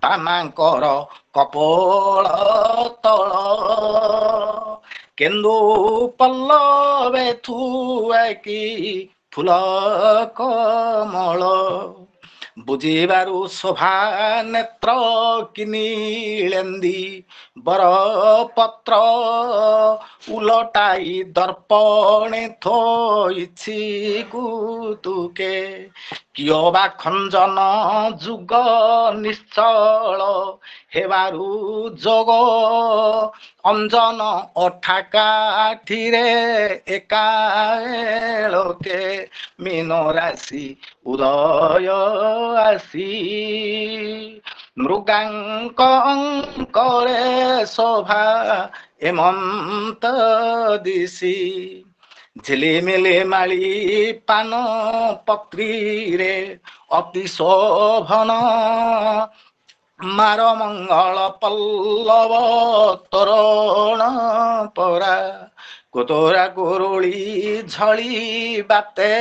बामांकर कपोल तल केन्दु पल्लवे थुए की फूल कमल ବୁଝିବାରୁ ଶୋଭା ନେତ୍ର କିନିଳେନ୍ଦି ବର ପତ୍ର ଉଲଟାଇ ଦର୍ପଣେ ଥୋଇଛି କୁତୁକେ କିଅ ବା ଖଞ୍ଜନ ଯୁଗ ନିଶ୍ଚଳ ହେବାରୁ ଯୋଗ ଅଞ୍ଜନ ଅଠାକାଠିରେ ଏକାଳକେ ମୀନ ରାଶି ଉଦୟ ଆସି ମୃଗାଙ୍କ ଅଙ୍କରେ ଶୋଭା ଏମନ୍ତ ଦିଶି ଝିଲିମିଲି ମାଳି ପାନ ପତ୍ରୀରେ ଅତି ଶୋଭନ ମାର ମଙ୍ଗଳ ପଲ୍ଲବ ତୋରଣ ପରା କୋତରା କୋରୁଳି ଝଳି ବାତେ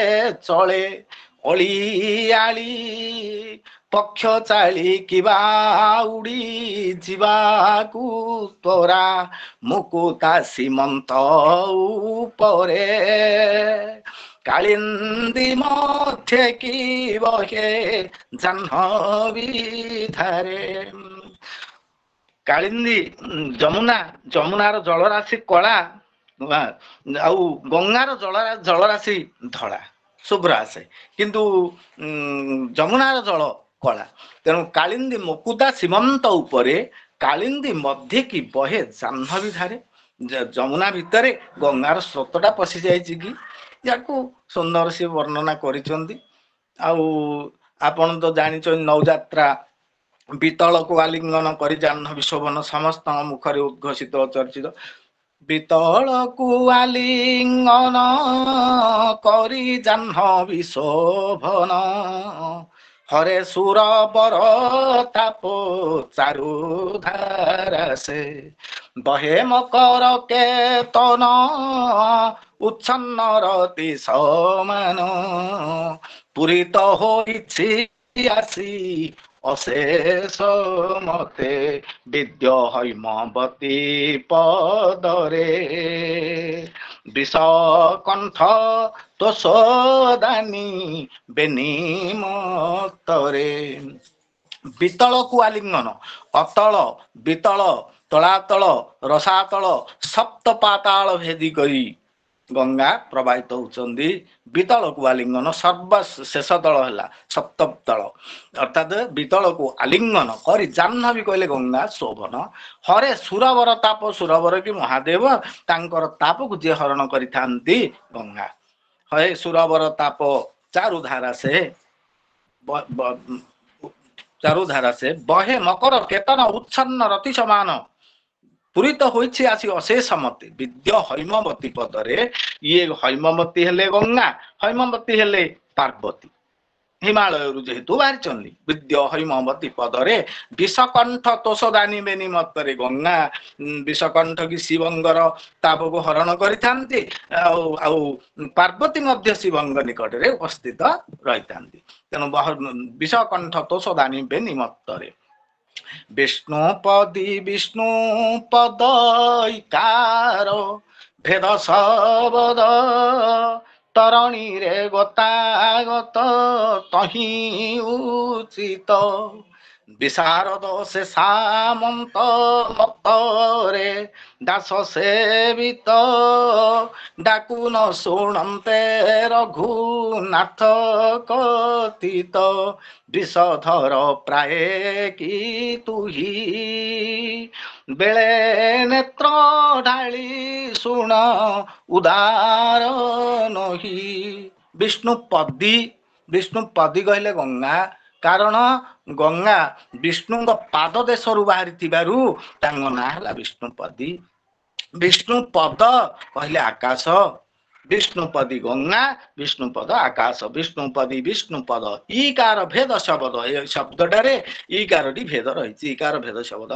ଚଳେ ଅଳିଆଳି ପକ୍ଷ ଚାଳି କିବା ଉଡ଼ି ଯିବାକୁ ତୋରା ମୁକୁତା ସୀମନ୍ତ ଉପରେ କାଳିନ୍ଦୀ ମଧ୍ୟ କି ବହେ ଜାହ୍ନବୀ ଧାରେ କାଳିନ୍ଦୀ ଯମୁନାର ଜଳରାଶି କଳା ଆଉ ଗଙ୍ଗାର ଜଳରାଶି ଧଳା ଶୁଭ୍ର ଆସେ କିନ୍ତୁ ଯମୁନାର ଜଳ କଳା ତେଣୁ କାଳିନ୍ଦୀ ମୁକୁତା ସୀମନ୍ତ ଉପରେ କାଳିନ୍ଦୀ ମଧ୍ୟ କି ବହେ ଜାହ୍ନବୀ ଧାରେ ଯମୁନା ଭିତରେ ଗଙ୍ଗାର ସ୍ରୋତଟା ପଶି ଯାଇଛି କି ୟାକୁ ସୁନ୍ଦର ସିଏ ବର୍ଣ୍ଣନା କରିଛନ୍ତି। ଆଉ ଆପଣ ତ ଜାଣିଛନ୍ତି ନୌଯାତ୍ରା ବିତଳକୁ ଆଲିଙ୍ଗନ କରି ଜାହ୍ନବୀ ଶୋଭନ ସମସ୍ତଙ୍କ ମୁଖରେ ଉଦ୍ଘୋଷିତ ଚର୍ଚ୍ଚିତ ବିତଳକୁ ଆଲିଙ୍ଗନ କରି ଜାହ୍ନବୀ ଶୋଭନ ହରେ ସୁର ବର ତାପ ଚାରୁ ଧାରା ସେ ବହେ ମକର କେତନ ଉଚ୍ଛନ୍ନ ରତି ସମାନ ପୂରିତ ହୋଇଛି ଆସି ଅଶେଷ ମତେ ବିଦ୍ୟ ହୈମବତୀ ପଦରେ ବିଷ କଣ୍ଠ ତୋଷଦାନୀ ବେନିମତରେ ବିତଳକୁ ଆଲିଙ୍ଗନ ଅତଳ ବିତଳ ତଳାତଳ ରସାତଳ ସପ୍ତ ପାତାଳ ଭେଦି କରି ଗଙ୍ଗା ପ୍ରବାହିତ ହଉଛନ୍ତି। ବିତଳକୁ ଆଲିଙ୍ଗନ ସର୍ବଶେଷ ତଳ ହେଲା ସପ୍ତମ ତଳ ଅର୍ଥାତ ବିତଳକୁ ଆଲିଙ୍ଗନ କରି ଜାହ୍ନବୀ କହିଲେ ଗଙ୍ଗା ଶୋଭନ ହରେ ସୁରବର ତାପ ସୁରବର କି ମହାଦେବ ତାଙ୍କର ତାପକୁ ଯିଏ ହରଣ କରିଥାନ୍ତି ଗଙ୍ଗା ହରେ ସୁରବର ତାପ ଚାରୁଧାରା ସେ ବହେ ମକର କେତନ ଉଚ୍ଛନ୍ନ ରତି ସମାନ ପୂରିତ ହୋଇଛି ଆସି ଅଶେଷ ମତେ ବିଦ୍ୟ ହୈମବତୀ ପଦରେ ଇଏ ହୈମବତୀ ହେଲେ ଗଙ୍ଗା ହୈମବତୀ ହେଲେ ପାର୍ବତୀ ହିମାଳୟରୁ ଯେହେତୁ ବାହାରିଛନ୍ତି ବିଦ୍ୟ ହୈମବତୀ ପଦରେ ବିଷକଣ୍ଠ ତୋଷଦାନୀ ବେନିମତରେ ଗଙ୍ଗା ବିଷକଣ୍ଠ କି ଶିବଙ୍କର ତାପକୁ ହରଣ କରିଥାନ୍ତି ଆଉ ପାର୍ବତୀ ମଧ୍ୟ ଶିବଙ୍କ ନିକଟରେ ଉପସ୍ଥିତ ରହିଥାନ୍ତି ତେଣୁ ବିଷକଣ୍ଠ ତୋଷଦାନୀ ବେନିମତରେ ବିଷ୍ଣୁ ପଦ ଇକାର ଭେଦ ଶବଦ ତରଣୀରେ ଗତାଗତ ତହିଁ ଉଚିତ ବିଶାରଦ ସେ ସାମନ୍ତ ମତରେ ଦାସ ସେବିତ ଡାକୁନ ଶୁଣନ୍ତେ ରଘୁନାଥ କଥିତ ବିଷଧର ପ୍ରାୟ କି ତୁହି ବେଳେ ନେତ୍ର ଢାଳି ଶୁଣ ଉଦାର ନହି ବିଷ୍ଣୁପଦୀ କହିଲେ ଗଙ୍ଗା କାରଣ ଗଙ୍ଗା ବିଷ୍ଣୁଙ୍କ ପାଦ ଦେଶରୁ ବାହାରିଥିବାରୁ ତାଙ୍କ ନାଁ ହେଲା ବିଷ୍ଣୁପଦୀ ବିଷ୍ଣୁପଦ କହିଲେ ଆକାଶ ବିଷ୍ଣୁପଦୀ ଗଙ୍ଗା ବିଷ୍ଣୁପଦ ଆକାଶ ବିଷ୍ଣୁପଦୀ ବିଷ୍ଣୁପଦ ଇକାର ଭେଦ ଶବଦ ଏ ଶବ୍ଦଟାରେ ଇକାରଟି ଭେଦ ରହିଛି ଇକାର ଭେଦ ଶବଦ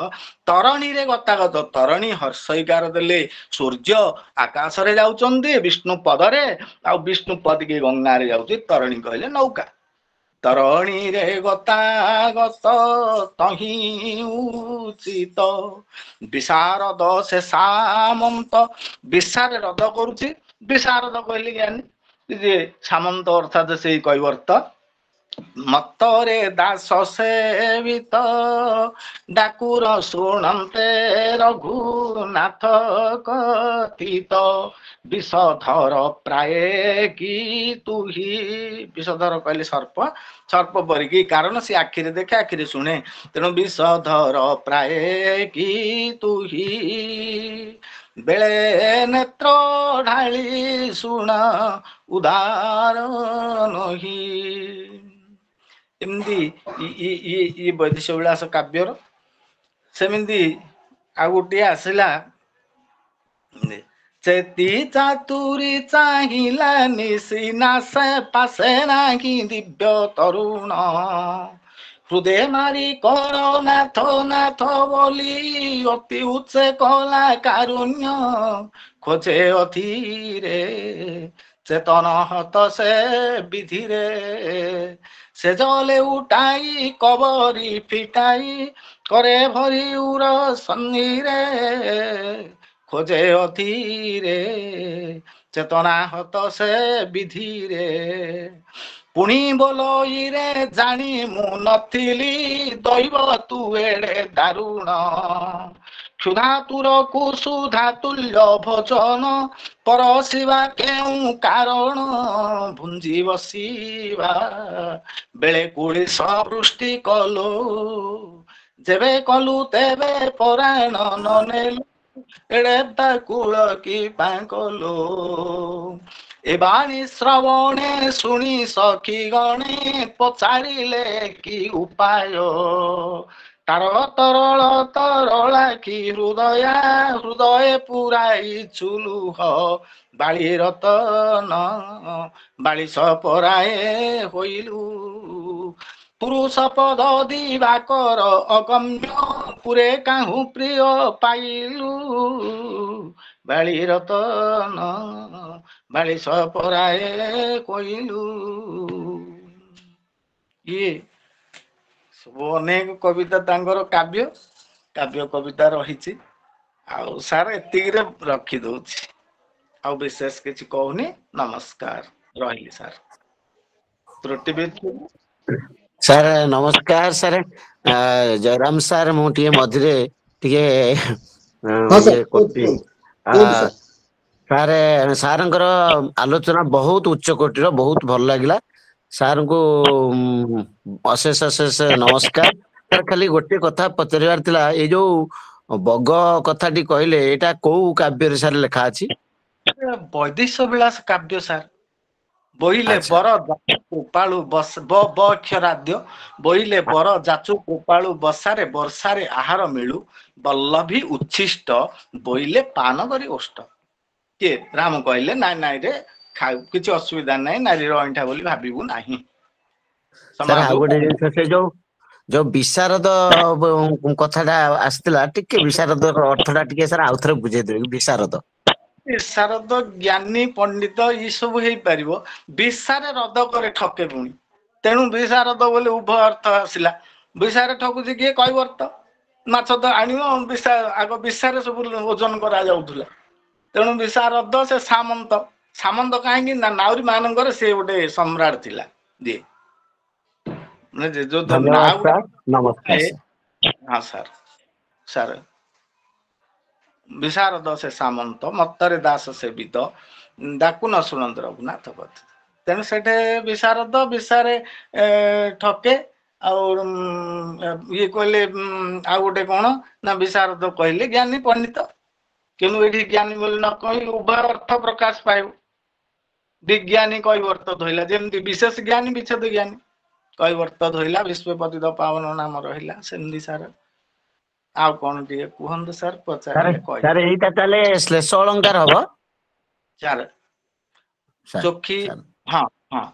ତରଣୀରେ ଗତାଗତ ତରଣୀ ହର୍ଷଇକାର ଦେଲେ ସୂର୍ଯ୍ୟ ଆକାଶରେ ଯାଉଛନ୍ତି ବିଷ୍ଣୁ ପଦରେ ଆଉ ବିଷ୍ଣୁପଦୀ କି ଗଙ୍ଗାରେ ଯାଉଛି ତରଣୀ କହିଲେ ନୌକା ତରଣୀରେ ଗତାଗତ ତହିଁ ଉଚିତ ବିଶାରଦ ସେ ସାମନ୍ତ ବିଶାରେ ରଦ କରୁଛି ବିଶାରଦ କହିଲେ ଜ୍ଞାନୀ ଯେ ସାମନ୍ତ ଅର୍ଥାତ ସେଇ କୈବର୍ତ୍ତ ମତରେ ଦାସ ସେବିତ ଡାକୁର ଶୁଣନ୍ତେ ରଘୁନାଥ କଥିତ ବିଷଧର ପ୍ରାୟ କି ତୁହି ବିଷଧର କହିଲେ ସର୍ପ ସର୍ପ ପରିକି କାରଣ ସେ ଆଖିରେ ଦେଖେ ଆଖିରେ ଶୁଣେ ତେଣୁ ବିଷଧର ପ୍ରାୟ କି ତୁହି ବେଳେ ନେତ୍ର ଢାଳି ଶୁଣ ଉଦାର ନହି ଏମିତି ବୈଦେଶିକ ବିଳାସ କାବ୍ୟର ସେମିତି ଆଉ ଗୋଟିଏ ଆସିଲା ଚେତି ଚାତୁରୀ ଚାହିଁଲା ନିଶିନା ସେ ପାଶେ ନାହିଁ ଦିବ୍ୟ ତରୁଣ ହୃଦୟ ମାରି କର ନାଥ ନାଥ ବୋଲି ଅତି ଉଚ୍ଚେ କଲା କାରୁଣ୍ୟ ଖୋଜେ ଅଧୀରେ ଚେତନ ହତ ସେ ବିଧିରେ ସେ ଜଲେ ଉଠାଇ କବରୀ ଫିଟାଇ করে ভরি উর সন্নিরে খোঁজে অধীরে চেতনা হত সে বিধিরে পুଣି ବୋଲଇରେ ଜାଣି ମୁଁ ନଥିଲି ଦୈବ ତୁ ଏଡ଼େ ଦାରୁଣ କ୍ଷୁଧା ତୁରକୁ ସୁଧା ତୁଲ୍ୟ ଭୋଜନ ପରସିବା କେଉଁ କାରଣ ଭୁଞ୍ଜି ବସିବା ବେଳେ କୁଳିଶ ବୃଷ୍ଟି କଲୁ ଯେବେ କଲୁ ତେବେ ପରାୟଣ ନ ନେଲୁ ଏଡ଼େ ବାକୁଳ କି ପାଙ୍କଲୁ ଏ ବାଣୀ ଶ୍ରବଣେ ଶୁଣି ସଖୀ ଗଣେ ପଚାରିଲେ କି ଉପାୟ ତାର ତରଳ ତରଳା କି ହୃଦୟ ପୁରାଇ ଚୁଲୁହ ବାଳି ରତନ ବାଳିଶ ପରାଏ ହୋଇଲୁ ପୁରୁଷ ପଦ ଦିବାକର ଅଗମ୍ୟ ପୁରେ କାହୁଁ ପ୍ରିୟ ପାଇଲୁ ବାଳି ରତନ ବାଳିଶ ପରାଏ କହିଲୁ ଇଏ ସବୁ ଅନେକ କବିତା ତାଙ୍କର କାବ୍ୟ କବିତା ରହିଛି ଆଉ ସାର୍ ଏତିକିରେ ରଖି ଦଉଛି ଆଉ ବିଶେଷ କିଛି କହୁନି ନମସ୍କାର ରହିଲି ସାର୍ ତ୍ରୁଟି ବି ସାର୍ ନମସ୍କାର ସାର୍ ଜୟରାମ ସାର୍ ମୁଁ ଟିକେ ମଝିରେ ଟିକେ କରୁଛି ସାର୍ ସାର୍ଙ୍କର ଆଲୋଚନା ବହୁତ ଉଚ୍ଚ କୋଟିର ବହୁତ ଭଲ ଲାଗିଲା ସାର୍ଙ୍କୁ ଅଶେଷ ଅଶେଷ ନମସ୍କାର ସାର୍ ଖାଲି ଗୋଟେ କଥା ପଚାରିବାର ଥିଲା ଏଇ ଯୋଉ ବଗ କଥାଟି କହିଲେ ଏଇଟା କୋଉ କାବ୍ୟରେ ସାର୍ ଲେଖା ଅଛି ବୈଦେଶ ବିଳାସ କାବ୍ୟ ସାର୍ ବୋଇଲେ ବର କୃପାଳୁ ବକ୍ଷରାଦ୍ୟ ବୋଇଲେ ବର ଯାଚୁ କୃପାଳୁ ବର୍ଷାରେ ଆହାର ମିଳୁ ବଲ୍ଲଭୀ ଉଚ୍ଛିଷ୍ଟ ବୋଇଲେ ପାନ କରି ଓଷ୍ଟ କିଏ ରାମ କହିଲେ ନାଇଁ ନାଇଁ ରେ କିଛି ଅସୁବିଧା ନାହିଁ ନାରୀର ଅଇଁଠା ବୋଲି ଭାବିବୁ ନାହିଁ ଆଉ ଗୋଟେ ଜିନିଷ ସେ ଯୋଉ ବିଶାରଦ କଥାଟା ଆସିଥିଲା ଟିକେ ବିଶାରଦର ଅର୍ଥଟା ଟିକେ ସାର୍ ଆଉ ଥରେ ବୁଝେଇଦେବେ ବିଶାରଦ ଜ୍ଞାନୀ ପଣ୍ଡିତ ଏଇ ସବୁ ହେଇପାରିବ ବିଶାରେ ରଦ କରେ ଠକେ ପୁଣି ତେଣୁ ବିଶାରଦ ବୋଲି ଉଭୟ ଅର୍ଥ ଆସିଲା ବିଶାରେ ଠକୁଛି କିଏ କହିବ ଅର୍ଥ ମାଛ ତ ଆଣିବ ଆଗ ବିଶାରେ ସବୁ ଓଜନ କରାଯାଉଥିଲା ତେଣୁ ବିଶାରଦ ସେ ସାମନ୍ତ କାହିଁକି ନା ନାଉରୀ ମାନଙ୍କର ସେ ଗୋଟେ ସମ୍ରାଟ ଥିଲା ଯିଏ ହଁ ସାର୍ ବିଶାରଦ ସେ ସାମନ୍ତ ମତରେ ଦାସ ସେବିତ ଡାକୁ ନ ଶୁଣନ୍ତି ରଘୁନାଥ କଥିତ ତେଣୁ ସେଠି ବିଶାରଦ ବିଶାରେ ଠକେ ଆଉ ଇଏ କହିଲେ ଆଉ ଗୋଟେ କଣ ନା ବିଶାରଦ କହିଲେ ଜ୍ଞାନୀ ପଣ୍ଡିତ କିନ୍ତୁ ଏଠି ଜ୍ଞାନୀ ବୋଲି ନ କହି ଉଭୟ ଅର୍ଥ ପ୍ରକାଶ ପାଇବ ବିଜ୍ଞାନୀ କହିବ ଅର୍ଥ ଧଇଲା ଯେମିତି ବିଶେଷ ଜ୍ଞାନୀ ବିଚ୍ଛେଦ ଜ୍ଞାନୀ କହିବ ଅର୍ଥ ଧଇଲା ବିଶ୍ୱପତିତ ପାବନ ନାମ ରହିଲା ସେମିତି ସାର୍ ଆଉ କଣ ଟିକେ କୁହନ୍ତୁ ସାର୍ ପଚାରିଲେ ସାର୍ ଏଇଟା ତାହେଲେ ଶ୍ଲେଷ ଅଳଙ୍କାର ହବ ସାର୍ ଚୋଖୀ ହଁ ହଁ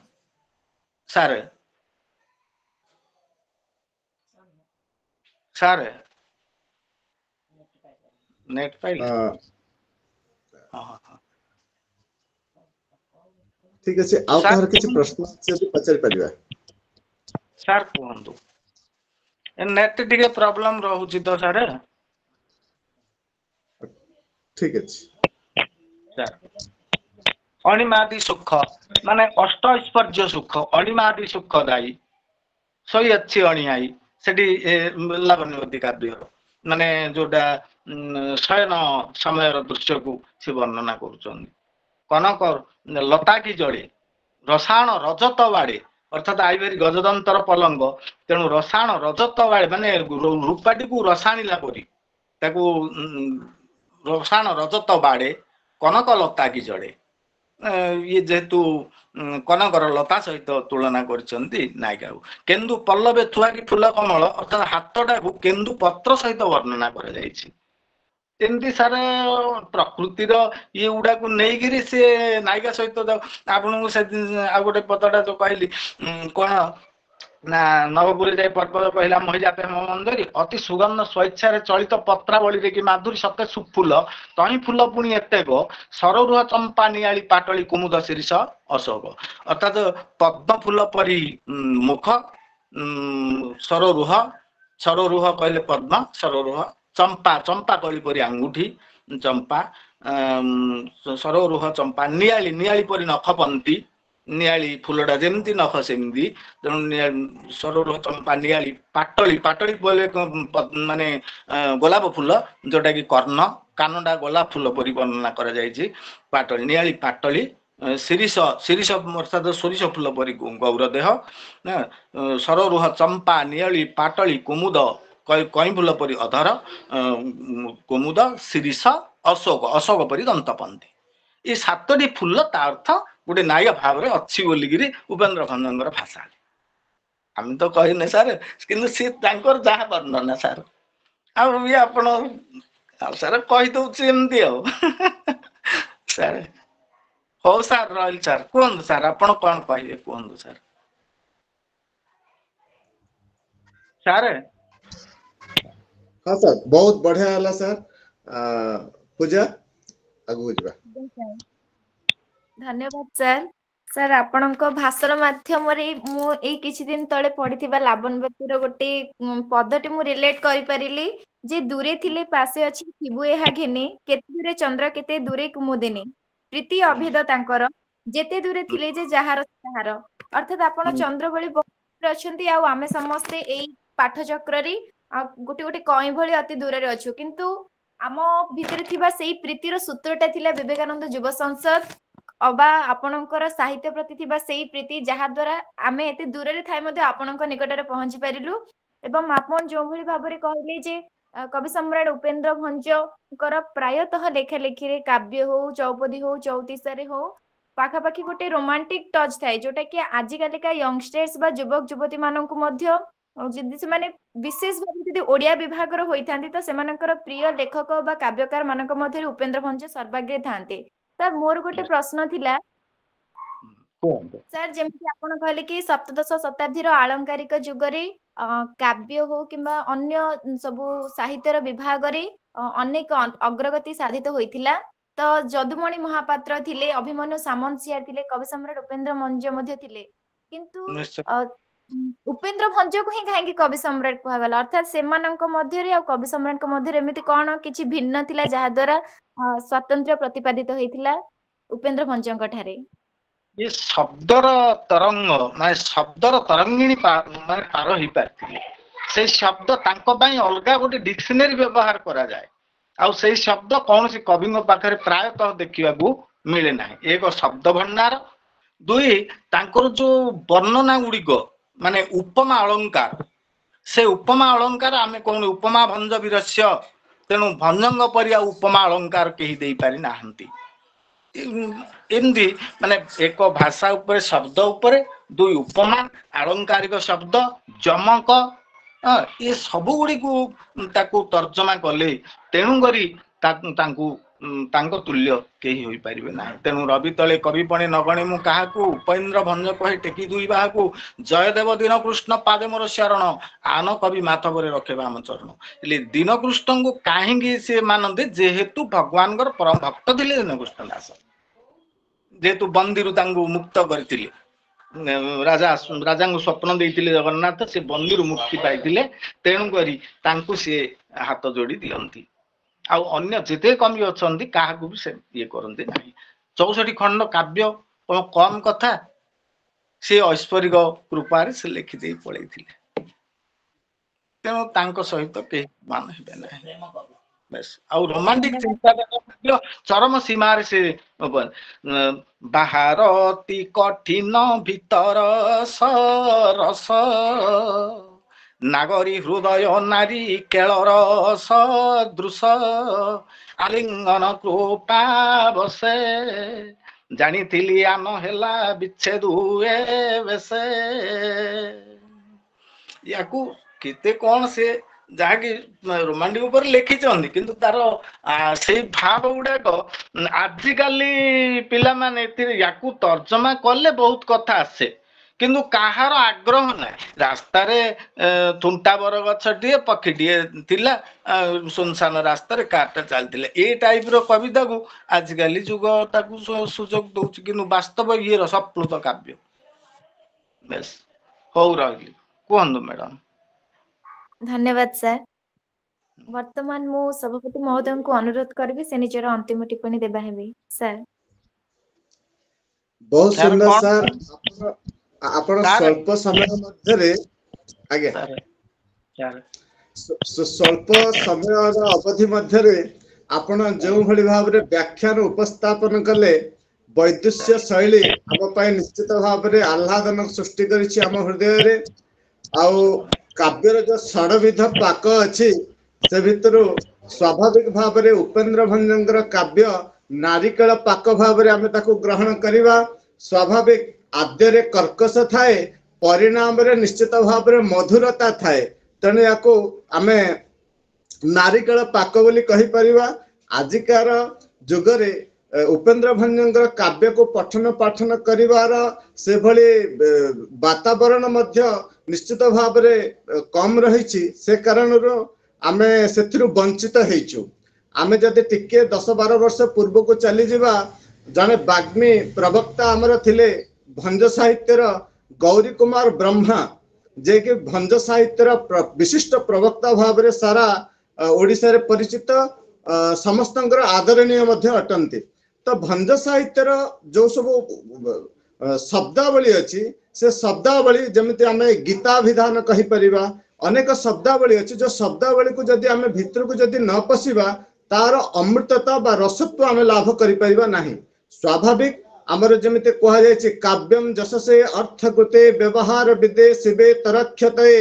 ସାର୍ ନେଟ୍ ପାଇଲେ ଠିକ ଅଛି ଆଉ କାହାର କିଛି ପ୍ରଶ୍ନ ଅଛି ଯଦି ପଚାରି ପାରିବା ସାର୍ କୁହନ୍ତୁ ନେଟ୍ ଟିକେ ପ୍ରୋବ୍ଲେମ ରହୁଛି ତ ସାର୍ ଠିକ ଅଛି ଅଣିମାଦି ସୁଖ ମାନେ ଅଷ୍ଟ ଐଶ୍ୱର୍ଯ୍ୟ ସୁଖ ଅଣିମାଦି ସୁଖ ଦାୟୀ ଶୋଇ ଅଛି ଅଣିଆଇ ସେଠି ଲାବଣ୍ୟବତୀ କାବ୍ୟ ମାନେ ଯୋଉଟା ଶୟନ ସମୟର ଦୃଶ୍ୟକୁ ସେ ବର୍ଣ୍ଣନା କରୁଛନ୍ତି। କନକ ଲତା କି ଜଳେ ରସାଣ ରଜତ ବାଡେ ଅର୍ଥାତ୍ ଆଇଭେରୀ ଗଜଦନ୍ତର ପଲଙ୍ଗ, ତେଣୁ ରସାଣ ରଜତ ବାଡେ ମାନେ ରୂପାଟିକୁ ରସାଣିଲା ପରି ତାକୁ ରସାଣ ରଜତ ବାଡେ କନକ ଲତା କି ଜଳେ। ଇଏ ଯେହେତୁ କନକର ଲତା ସହିତ ତୁଳନା କରିଛନ୍ତି ନାୟିକାକୁ। କେନ୍ଦୁ ପଲ୍ଲବେ ଥୁଆକି ଫୁଲ କମଳ ଅର୍ଥାତ୍ ହାତଟାକୁ କେନ୍ଦୁ ପତ୍ର ସହିତ ବର୍ଣ୍ଣନା କରାଯାଇଛି। ଏମିତି ସାର ପ୍ରକୃତିର ଇଏ ଗୁଡାକୁ ନେଇକିରି ସେ ନାୟିକା ସହିତ ଆପଣଙ୍କୁ ସେ ଆଉ ଗୋଟେ ପଦଟା ଯୋଉ କହିଲି କଣ ନା ନବପୁରୀ ଯାଇ ପର୍ବତ କହିଲା ମହିଜା ପ୍ରେମ ମନ୍ଦରୀ ଅତି ସୁଗନ୍ଧ ସ୍ୱଇଚ୍ଛାରେ ଚଳିତ ପତ୍ରାବଳୀରେ କି ମାଧୁରୀ ସତେ ସୁଫୁଲ ତହିଁ ଫୁଲ ପୁଣି ଏତେକ ସରରୁହ ଚମ୍ପା ନିଆଳି ପାଟଳି କୁମୁଦ ଶିରିଷ ଅଶୋକ। ଅର୍ଥାତ୍ ପଦ୍ମ ଫୁଲ ପରି ମୁଖ, ସରରୁହ, ସରରୁହ କହିଲେ ପଦ୍ମ, ସରରୁହ ଚମ୍ପା, ଚମ୍ପା କଳି ପରି ଆଙ୍ଗୁଠି ଚମ୍ପା, ସରରୁହ ଚମ୍ପା, ନିଆଳି, ନିଆଳି ପରି ନଖପନ୍ତି, ନିଆଳି ଫୁଲଟା ଯେମିତି ନଖ ସେମିତି, ତେଣୁ ସରରୁହ ଚମ୍ପା ନିଆଳି, ପାଟଳି, ପାଟଳି ମାନେ ଗୋଲାପ ଫୁଲ ଯୋଉଟା କି କର୍ଣ୍ଣ, କାନଟା ଗୋଲାପ ଫୁଲ ପରି ବର୍ଣ୍ଣନା କରାଯାଇଛି। ପାଟଳି, ନିଆଳି ପାଟଳି, ଶିରିଷ, ଶିରିଷ ଅର୍ଥାତ୍ ସୋରିଷ ଫୁଲ ପରି ଗୌର ଦେହ, ସରରୁହ ଚମ୍ପା ନିଆଳି ପାଟଳି କୁମୁଦ କଇଁ ଫୁଲ ପରି ଅଧର, କୁମୁଦ ଶିରିଷ ଅଶୋକ, ଅଶୋକ ପରି ଦନ୍ତପନ୍ତି। ଏ 7ଟି ଫୁଲ ତା ଅର୍ଥ ଗୋଟେ ନାୟିକା ଭାବରେ ଅଛି ବୋଲିକିରି ଉପେନ୍ଦ୍ର ଭଞ୍ଜଙ୍କର ଭାଷା। ଆମେ ତ କହିନେ ସାର୍, କିନ୍ତୁ ସିଏ ତାଙ୍କର ଯାହା ବର୍ଣ୍ଣନା ସାର୍, ଆଉ ବି ଆପଣ ଆଉ ସାର୍ କହିଦଉଛି ଏମିତି ଆଉ ସାର୍। ହଉ ସାର୍ ରହିଲି ସାର୍, କୁହନ୍ତୁ ସାର୍ ଆପଣ କଣ କହିବେ କୁହନ୍ତୁ ସାର୍। ସାର୍ हाँ सर, बहुत बढ़िया है सर। पूजा आगू ଯିବା। ଧନ୍ୟବାଦ ସାର୍। ସାର୍ ଆପଣଙ୍କ ଭାଷଣ ମାଧ୍ୟମରେ ମୁଁ ଏଇ କିଛି ଦିନ ତଳେ ପଢିଥିବା ଲାବଣ୍ୟବତୀର ଗୋଟେ ପଦଟି ମୁଁ ରିଲେଟ୍ କରିପାରିଲି ଯେ ଦୂରେ ଥିଲେ ପାଶେ ଅଛି ଥିବୁ ଏହା ଘେନି କେତେ ଦୂରେ ଚନ୍ଦ୍ର କେତେ ଦୂରେ କୁମୁଦିନୀ ପ୍ରୀତି ଅଭେଦ ତାଙ୍କର ଯେତେ ଦୂରେ ଥିଲେ ଯେ ଯାହାର ତାହାର। ଅର୍ଥାତ୍ ଆପଣ ଚନ୍ଦ୍ର ଭଳି ବହୁତ ଅଛନ୍ତି ଆଉ ଆମେ ସମସ୍ତେ ଏଇ ପାଠ ଚକ୍ରରେ ଆଉ ଗୋଟେ ଗୋଟେ କଇଁ ଭଳି ଅତି ଦୂରରେ ଅଛୁ, କିନ୍ତୁ ଆମ ଭିତରେ ଥିବା ସେଇ ପ୍ରୀତିର ସୂତ୍ରଟା ଥିଲା ବିବେକାନନ୍ଦ ଯୁବ ସଂସଦ ଅବା ଆପଣଙ୍କର ସାହିତ୍ୟ ପ୍ରତି ଥିବା ସେଇ ପ୍ରୀତି ଯାହା ଦ୍ୱାରା ଆମେ ଏତେ ଦୂରରେ ଥାଇ ମଧ୍ୟ ଆପଣଙ୍କ ନିକଟରେ ପହଞ୍ଚି ପାରିଲୁ। ଏବଂ ଆପଣ ଯୋଉଭଳି ଭାବରେ କହିଲେ ଯେ କବି ସମ୍ରାଟ ଉପେନ୍ଦ୍ର ଭଞ୍ଜଙ୍କର ପ୍ରାୟତଃ ଲେଖା ଲେଖିରେ କାବ୍ୟ ହଉ, ଚୌପଦୀ ହଉ, ଚଉତିଶାରେ ହଉ ପାଖାପାଖି ଗୋଟେ ରୋମାଣ୍ଟିକ ଟଚ୍ ଥାଏ, ଯୋଉଟା କି ଆଜିକାଲିକା ୟଙ୍ଗଷ୍ଟର୍ସ ବା ଯୁବକ ଯୁବତୀ ମାନଙ୍କୁ ମଧ୍ୟ ଯଦି ସେମାନେ ବିଶେଷ ଭାବେ ଯଦି ଓଡିଆ ବିଭାଗର ହୋଇଥାନ୍ତି ତ ସେମାନଙ୍କର ପ୍ରିୟ ଲେଖକ ବା କାବ୍ୟକାର ମାନଙ୍କ ମଧ୍ୟରେ ଉପେନ୍ଦ୍ର ଭଞ୍ଜ ସର୍ବାଗ୍ରେ ଥାନ୍ତି। ସାର୍ ମୋର ଗୋଟେ ପ୍ରଶ୍ନ ଥିଲା, ସାର୍ ଯେମିତି ଆପଣ କହିଲେ କି ସପ୍ତଦଶ ଶତାବ୍ଦୀର ଆଳଙ୍କାରିକ ଯୁଗରେ କାବ୍ୟ ହଉ କିମ୍ବା ଅନ୍ୟ ସବୁ ସାହିତ୍ୟର ବିଭାଗରେ ଅନେକ ଅଗ୍ରଗତି ସାଧିତ ହୋଇଥିଲା। ତ ଯଦୁମଣି ମହାପାତ୍ର ଥିଲେ, ଅଭିମନ୍ୟୁ ସାମନ୍ତସିଂହାର ଥିଲେ, କବି ସମ୍ରାଟ ଉପେନ୍ଦ୍ର ଭଞ୍ଜ ମଧ୍ୟ ଥିଲେ, କିନ୍ତୁ ଉପେନ୍ଦ୍ର ଭଞ୍ଜକୁ ହିଁ କାହିଁକି କବି ସମ୍ରାଟ କୁହାଗଲା? ଅର୍ଥାତ୍ ସେମାନଙ୍କ ମଧ୍ୟରେ ଆଉ କବି ସମ୍ରାଟଙ୍କ ମଧ୍ୟରେ ଏମିତି କଣ କିଛି ଭିନ୍ନ ଥିଲା ଯାହା ଦ୍ୱାରା ସ୍ୱାତନ୍ତ୍ର୍ୟ ପ୍ରତିପାଦିତ ହେଇଥିଲା ଉପେନ୍ଦ୍ର ଭଞ୍ଜଙ୍କ ଠାରେ? ଏ ଶବ୍ଦର ତରଙ୍ଗ ମାନେ ଶବ୍ଦର ତରଙ୍ଗିଣୀ ମାନେ ପାର ହେଇପାରିଥିଲେ। ସେଇ ଶବ୍ଦ ତାଙ୍କ ପାଇଁ ଅଲଗା ଗୋଟେ ଡିକ୍ସନାରୀ ବ୍ୟବହାର କରାଯାଏ, ଆଉ ସେଇ ଶବ୍ଦ କୌଣସି କବିଙ୍କ ପାଖରେ ପ୍ରାୟତଃ ଦେଖିବାକୁ ମିଳେ ନାହିଁ। ଏକ ଶବ୍ଦ ଭଣ୍ଡାର, ଦୁଇ ତାଙ୍କର ଯୋଉ ବର୍ଣ୍ଣନା ଗୁଡ଼ିକ ମାନେ ଉପମା ଅଳଙ୍କାର, ସେ ଉପମା ଅଳଙ୍କାର ଆମେ କହୁନୁ ଉପମା ଭଞ୍ଜ ବିରସ୍ୟ, ତେଣୁ ଭଞ୍ଜଙ୍କ ପରି ଆଉ ଉପମା ଅଳଙ୍କାର କେହି ଦେଇପାରି ନାହାନ୍ତି। ଏମିତି ମାନେ ଏକ ଭାଷା ଉପରେ ଶବ୍ଦ ଉପରେ, ଦୁଇ ଉପମା ଆଳଙ୍କାରିକ ଶବ୍ଦ, ଯମକ, ଏ ସବୁ ଗୁଡ଼ିକୁ ତାକୁ ତର୍ଜମା କଲେ, ତେଣୁକରି ତାଙ୍କୁ ତାଙ୍କ ତୁଲ୍ୟ କେହି ହୋଇପାରିବେ ନାହିଁ। ତେଣୁ ରବି ତଳେ କବି ପଣେ ନଗଣେ ମୁଁ କାହାକୁ, ଉପେନ୍ଦ୍ର ଭଞ୍ଜ କହେ ଟେକି ଦୁଇ ବାହାକୁ, ଜୟଦେବ ଦୀନକୃଷ୍ଣ ପାଦେ ମୋର ଶରଣ, ଆନ କବି ମାଥବରେ ରଖେ ବାମ ଚରଣ। ହେଲେ ଦୀନକୃଷ୍ଣଙ୍କୁ କାହିଁକି ସେ ମାନନ୍ତି? ଯେହେତୁ ଭଗବାନଙ୍କର ପରମ ଭକ୍ତ ଥିଲେ ଦୀନକୃଷ୍ଣ ଦାସ, ଯେହେତୁ ବନ୍ଦୀରୁ ତାଙ୍କୁ ମୁକ୍ତ କରିଥିଲେ, ରାଜାଙ୍କୁ ସ୍ୱପ୍ନ ଦେଇଥିଲେ ଜଗନ୍ନାଥ, ସେ ବନ୍ଦୀରୁ ମୁକ୍ତି ପାଇଥିଲେ, ତେଣୁକରି ତାଙ୍କୁ ସିଏ ହାତ ଯୋଡ଼ି ଦିଅନ୍ତି। ଆଉ ଅନ୍ୟ ଯେତେ କବି ଅଛନ୍ତି କାହାକୁ ବି ସେ ଇଏ କରନ୍ତି ନାହିଁ। 64 ଖଣ୍ଡ କାବ୍ୟ କମ କଥା, ସେ ଐଶ୍ୱରିକ କୃପାରେ ସେ ଲେଖିଦେଇ ପଳେଇଥିଲେ। तेणु तांको सहित के मान हेबे नाही बस आउ रोमांटिक चिंताधारा चरम सीमा रे से बाहर अति कठिन भीतर सरस नागरी हृदय नारी केलर सदृश आलिंगन कृपा बसे जानी आम हेला विच्छेद हुए बेसे याकू केते कौन से जहाँकि रोमांटिक ऊपर लिखिंट किंतु तार से भाव गुड़ाक आजिकाली पिला माने याकू तर्जमा कले बहुत कथा आसे किंतु कहार आग्रह ना रास्ता थुंटा बर गछटे पक्षीटे थिला सुनसान रास्तार कारटा चलती ए टाइप रो कविता को आजिकाली जुग ताकू सुजोग दउछि किंतु वास्तव ये सप्लुत काव्य बेस हो रही कहतु मैडम धन्यवाद सर वर्तमान मु सभापति महोदय को अनुरोध करबी से निजर अंतिम टिप्पणी देबा हेबी सर बहुत सुंदर सर आपण स्वल्प समय मध्यरे आगे स्वल्प समय अवधि मध्यरे आपण जो भली भाव रे व्याख्यान उपस्थापन कले वैदुष्य शैली हम पाई निश्चित भाव रे आह्लादन सृष्टि करिछि हम हृदय रे आउ काव्यर जो षडविध पाक अछि से भितरु स्वाभाविक भाव रे उपेंद्र भंजंकर काव्य नारिकेल पाक भाव रे आमे ताकू ग्रहण करिवा स्वाभाविक आद्य रे कर्कश थाए परिणाम रे निश्चित भाव रे मधुरता थाए तेणु याको आमे नारिकेल पाक बोली कहि परिवा आजिकार जुग रे उपेंद्र भंजंकर काव्य को पठन पाठन करिवार से भली वातावरण मध्य निश्चित भाव रे कम रही से कारण रो आमे सेथिरु वंचित हेचु आमे जदि टिके 10-12 वर्ष पूर्व को चली जिबा जने बाग्मी प्रवक्ता हमर थिले भंज साहित्यर गौरी कुमार ब्रह्मा जे कि भंज साहित्यर विशिष्ट प्रवक्ता भाव रे सारा ओडिसा रे परिचित समस्तंकर आदरणीय मध्य अटंती तो भंज साहित्यर जो सब शब्दावली अछि से शब्दावली जमिति आमे गीताभिधान कहि परिबा अनेक शब्दावली अछि जो शब्दावली को जदि आमे भितर को जदि न पसिबा तार अमृतता बा रसत्व आमे लाभ करि परिबा नाही स्वाभाविक आमर जमिति कहा जायछि काव्यम जससे अर्थ कृते व्यवहार विदे शिवे तरक्षते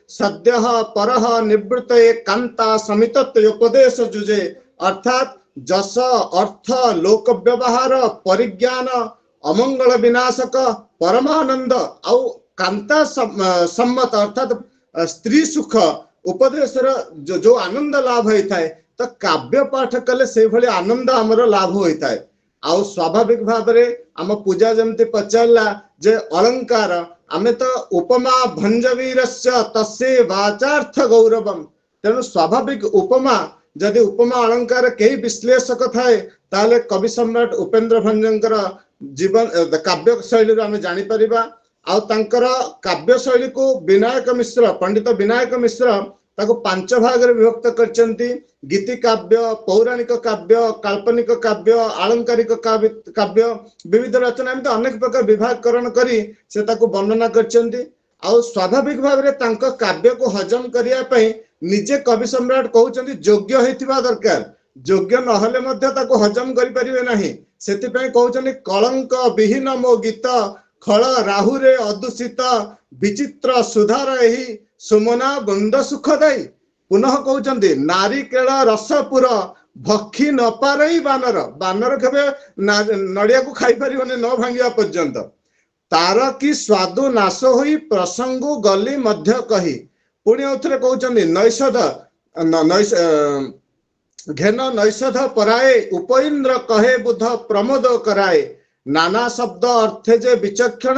सद्यः परः निवृत्ते कांता समितत्व उपदेश जुजे अर्थात जस अर्थ लोक व्यवहार परिज्ञान अमंगल विनाशक परमानंद आउ कांता सम्मत अर्थात स्त्री सुख उपदेश जो आनंद लाभ होता है तो काव्य पाठ कले से भली आनंद आमर लाभ होता है आउ स्वाभाविक भाव रे आम पूजा जमती पचारला जे अलंकार आमे तो उपमा भंजवीरस्य तस्य वाचार्थ गौरवम तेणु स्वाभाविक उपमा जदि उपमा अलंकार कई विश्लेषक थाए ताले कवि सम्राट उपेंद्र भंजंकर जीवन काव्य शैली आमे जानि परिबा आउ तांकर काव्य शैली को विनायक मिश्र पंडित विनायक मिश्र ताको 5 भाग रे विभक्त करचंती गीति काव्य पौराणिक काव्य काल्पनिक काव्य आलंकारिक काव्य विविध रचना एमते अनेक प्रकार विभागकरण करी से ताको वर्णना करचंती आउ स्वाभाविक भाव रे तांको काव्य को हजम करिया पई निजे कवि सम्राट कहउचंती योग्य हेतिबा दरकार योग्य नहले मध्य ताको हजम करि परिबे नाही सेति पई कहउचंती कलंक विहीन मो गीत खळ राहु रे अदूषित विचित्र सुधार एही सुमना बंद सुखदाई पुनः कहउचंती नारिकेल रसपुर भक्षी न पारई बानर बानर केबे नडिया को खाई परिबने न भांगिया पर्यंत तार की स्वादु नाश होई प्रसंगु गली मध्य कही पुणी उथरे कहउचंती नैषध घेन नैषध पराए उपइंद्र कहे बुध प्रमोद कराए नाना शब्द अर्थे जे विचक्षण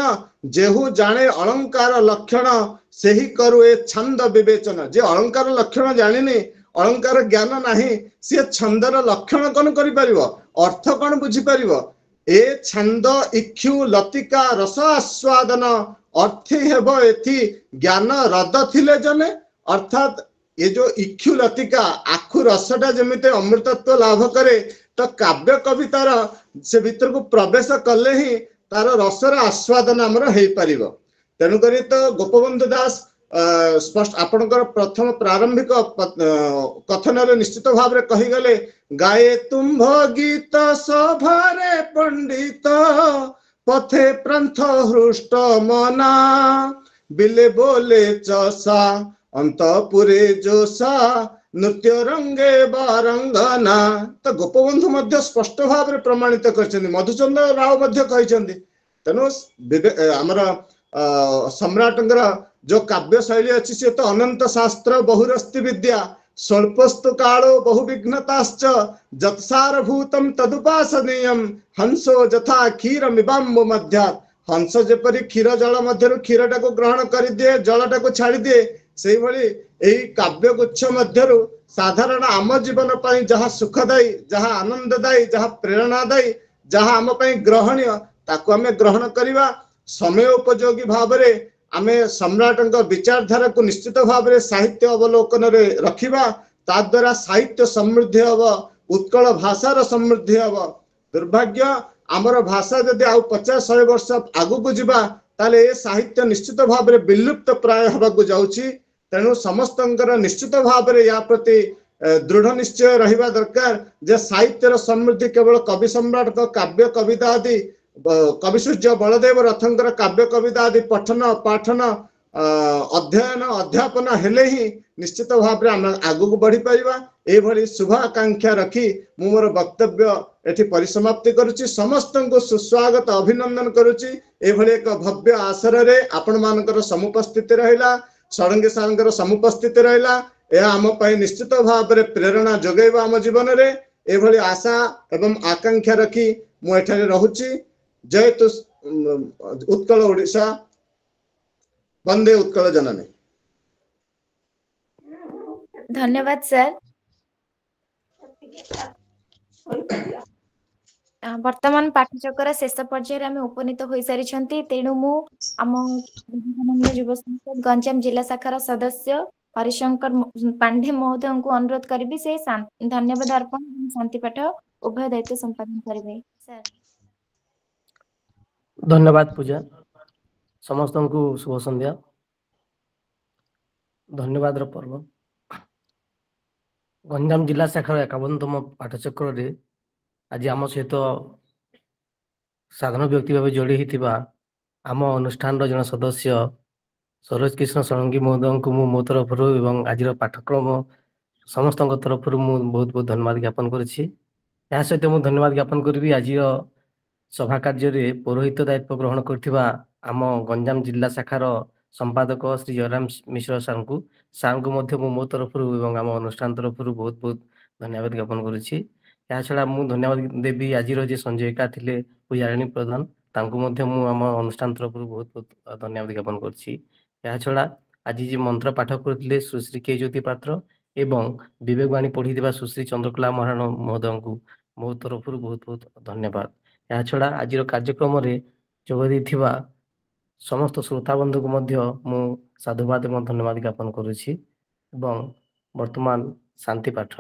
जेहु जाने अलंकार लक्षण सेही करू ए छंद विवेचन जे अलंकार लक्षण जानिनी अलंकार ज्ञान नाही से छंदर लक्षण कौन करि परिबो अर्थ कौन बुझी परिबो ए छंद इक्षु लतिका रस आस्वादन अर्थी हेबो एथि ज्ञान रद थिले जने अर्थात ये जो इक्षु लतिका आखु रसटा जमिते अमृतत्व लाभ करे तो काव्य कवितार से भीतर को प्रवेश कले ही तार रसर आस्वादन आमर हो पार तेणुक तो गोपबंधु दास स्पष्ट आपणकर प्रथम प्रारंभिक कथन निश्चित भाव में कहीगले गाए तुम्भ गीत सभारे पंडित पथे प्रंथ हृष्ट मना बिले बोले चसा अंतपुरे जोसा नृत्य रंगे बारंगना। तो गोपबंधु मध्य स्पष्ट भाव में प्रमाणित कर मधुचंद्र राव मध्य कहते तेणु आमर सम्राटंकर जो काव्य शैली अच्छी सी तो अनंत शास्त्र बहुरस्ति विद्या स्वल्पस्तु कालो बहुविघ्नताश्च जत्सारभूतम तदुपासनीयम हंसो जथा क्षीर मिबाम्बु मध्यात्। हंस जेपरी क्षीर जल मध्य क्षीर टाको ग्रहण कर दिए जल टाको छाड़ी दिए से भली काव्य गुच्छ मध्य साधारण आम जीवन पर जहाँ सुखदायी जहाँ आनंददायी जहाँ प्रेरणादायी जहाँ आम ग्रहणीय ताको आमे ग्रहण करिवा समय उपयोगी भाव में आमे सम्राट विचारधारा को निश्चित भाव में साहित्य अवलोकन रे रखिबा ता द्वारा साहित्य समृद्धि हब उत्कल भाषार समृद्धि हब। दुर्भाग्य आमर भाषा जदि आउ 50-100 वर्ष आगु को जिबा ताले ए साहित्य निश्चित भाव में विलुप्त प्राय हबाकु जाउची। तेणु समस्तंकर निश्चित भाव में या प्रति दृढ़ निश्चय रहिबा दरकार जे साहित्यर समृद्धि केवल कवि सम्राट काव्य कविता आदि कवि सूर्य बलदेव रथंकर काव्य कविता आदि पठन पाठन अध्ययन अध्यापन हेले ही निश्चित भाव में आगु को बढ़ी पारिबा। एभली शुभ आकांक्षा रखी मु मोर वक्तव्य एठी परिसमाप्ति करुछि। समस्त को सुस्वागत अभिनंदन करुछि। एभली एक भव्य आसर रे आपण मानकर समुपस्थिति रहिला षडंगी सारंकर समुपस्थिति रहिला यह आम पई निश्चित भाव में प्रेरणा जोगेबा आम जीवन रे। एभली आशा एवं आकांक्षा रखी मु एठारे रहुछि। जय तु उत्कल ओडिशा वंदे उत्कल जननी। धन्यवाद सर। वर्तमान पाठचक्र शेष पर्यायर आम उपनीत हो सारी तेणु मु आम युव संसद गंजाम जिला शाखार सदस्य हरिशंकर पांडे महोदय को अनुरोध करी से धन्यवाद अर्पण शांति पाठ उभय दायित्व संपादन करेंगे। सर धन्यवाद पूजा। समस्त को शुभ संध्या। धन्यवाद पर्व गंजाम जिला शाखार 51तम पाठचक्र रे आज आम सहित साधारण व्यक्ति भाव जोड़ी होता आम अनुष्ठान जन सदस्य सरोज कृष्ण षडंगी महोदय को मो तरफ आज पाठ्यक्रम समस्त तरफ बहुत बहुत धन्यवाद ज्ञापन करुँची। सहित मुझे धन्यवाद ज्ञापन करी आज सभा कार्य पौरोहित्य दायित्व ग्रहण करथिबा आम गंजाम जिला शाखार संपादक श्री जयराम मिश्र सार को मो तरफ आम अनुष्ठान तरफ बहुत बहुत धन्यवाद ज्ञापन करुँची। या छड़ा मुझे धन्यवाद देवी आज संजयिका थिले पूजारिणी प्रधान तांको आम अनुष्ठान तरफ बहुत बहुत धन्यवाद ज्ञापन करुँची। या छड़ा आज जी मंत्र पाठ करते सुश्री के ज्योति पात्र एवं विवेकवाणी पढ़ी सुश्री चंद्रकला महाराण महोदय को मो तरफ बहुत बहुत धन्यवाद। या छड़ा आज कार्यक्रम जोगदी समस्त श्रोता बंधु को मु साधुवाद एवं धन्यवाद ज्ञापन करुँची। वर्तमान शांति पाठ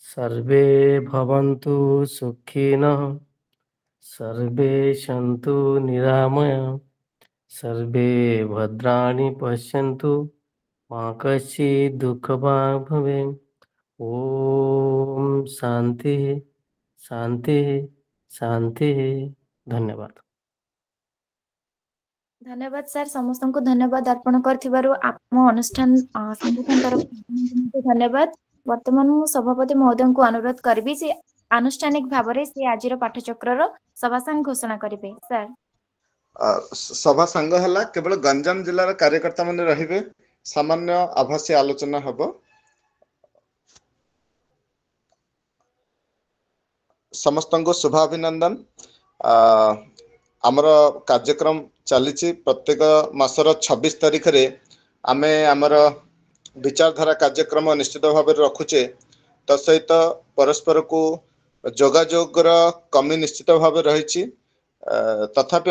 सर्वे भवन्तु सुखिनः सर्वे सन्तु निरामय सर्वे भद्राणि पश्यन्तु मा कश्चित् दुःखभाग् भवेत्। ओम शांति शांति शांति। धन्यवाद। धन्यवाद सर। समस्त को धन्यवाद अर्पण करथिबारु आम अनुष्ठान संगठन तरफ धन्यवाद। वर्तमान मु सभापति महोदय को अनुरोध करबी से आनुष्ठानिक भाव से आज पाठचक्र सभा संघ घोषणा करेंगे। सर सभा संघ हला केवल गंजाम जिलार कार्यकर्ता माने रहिबे सामान्य आभासी आलोचना हबो। समस्त को शुभाभिनंदन। आमर कार्यक्रम चली प्रत्येक मासर 26 तारिख रे आमे आमर विचारधारा कार्यक्रम निश्चित भाव में रखुचे। तसहित परस्पर को जोगाजोगर कमी निश्चित भाव रही। तथापि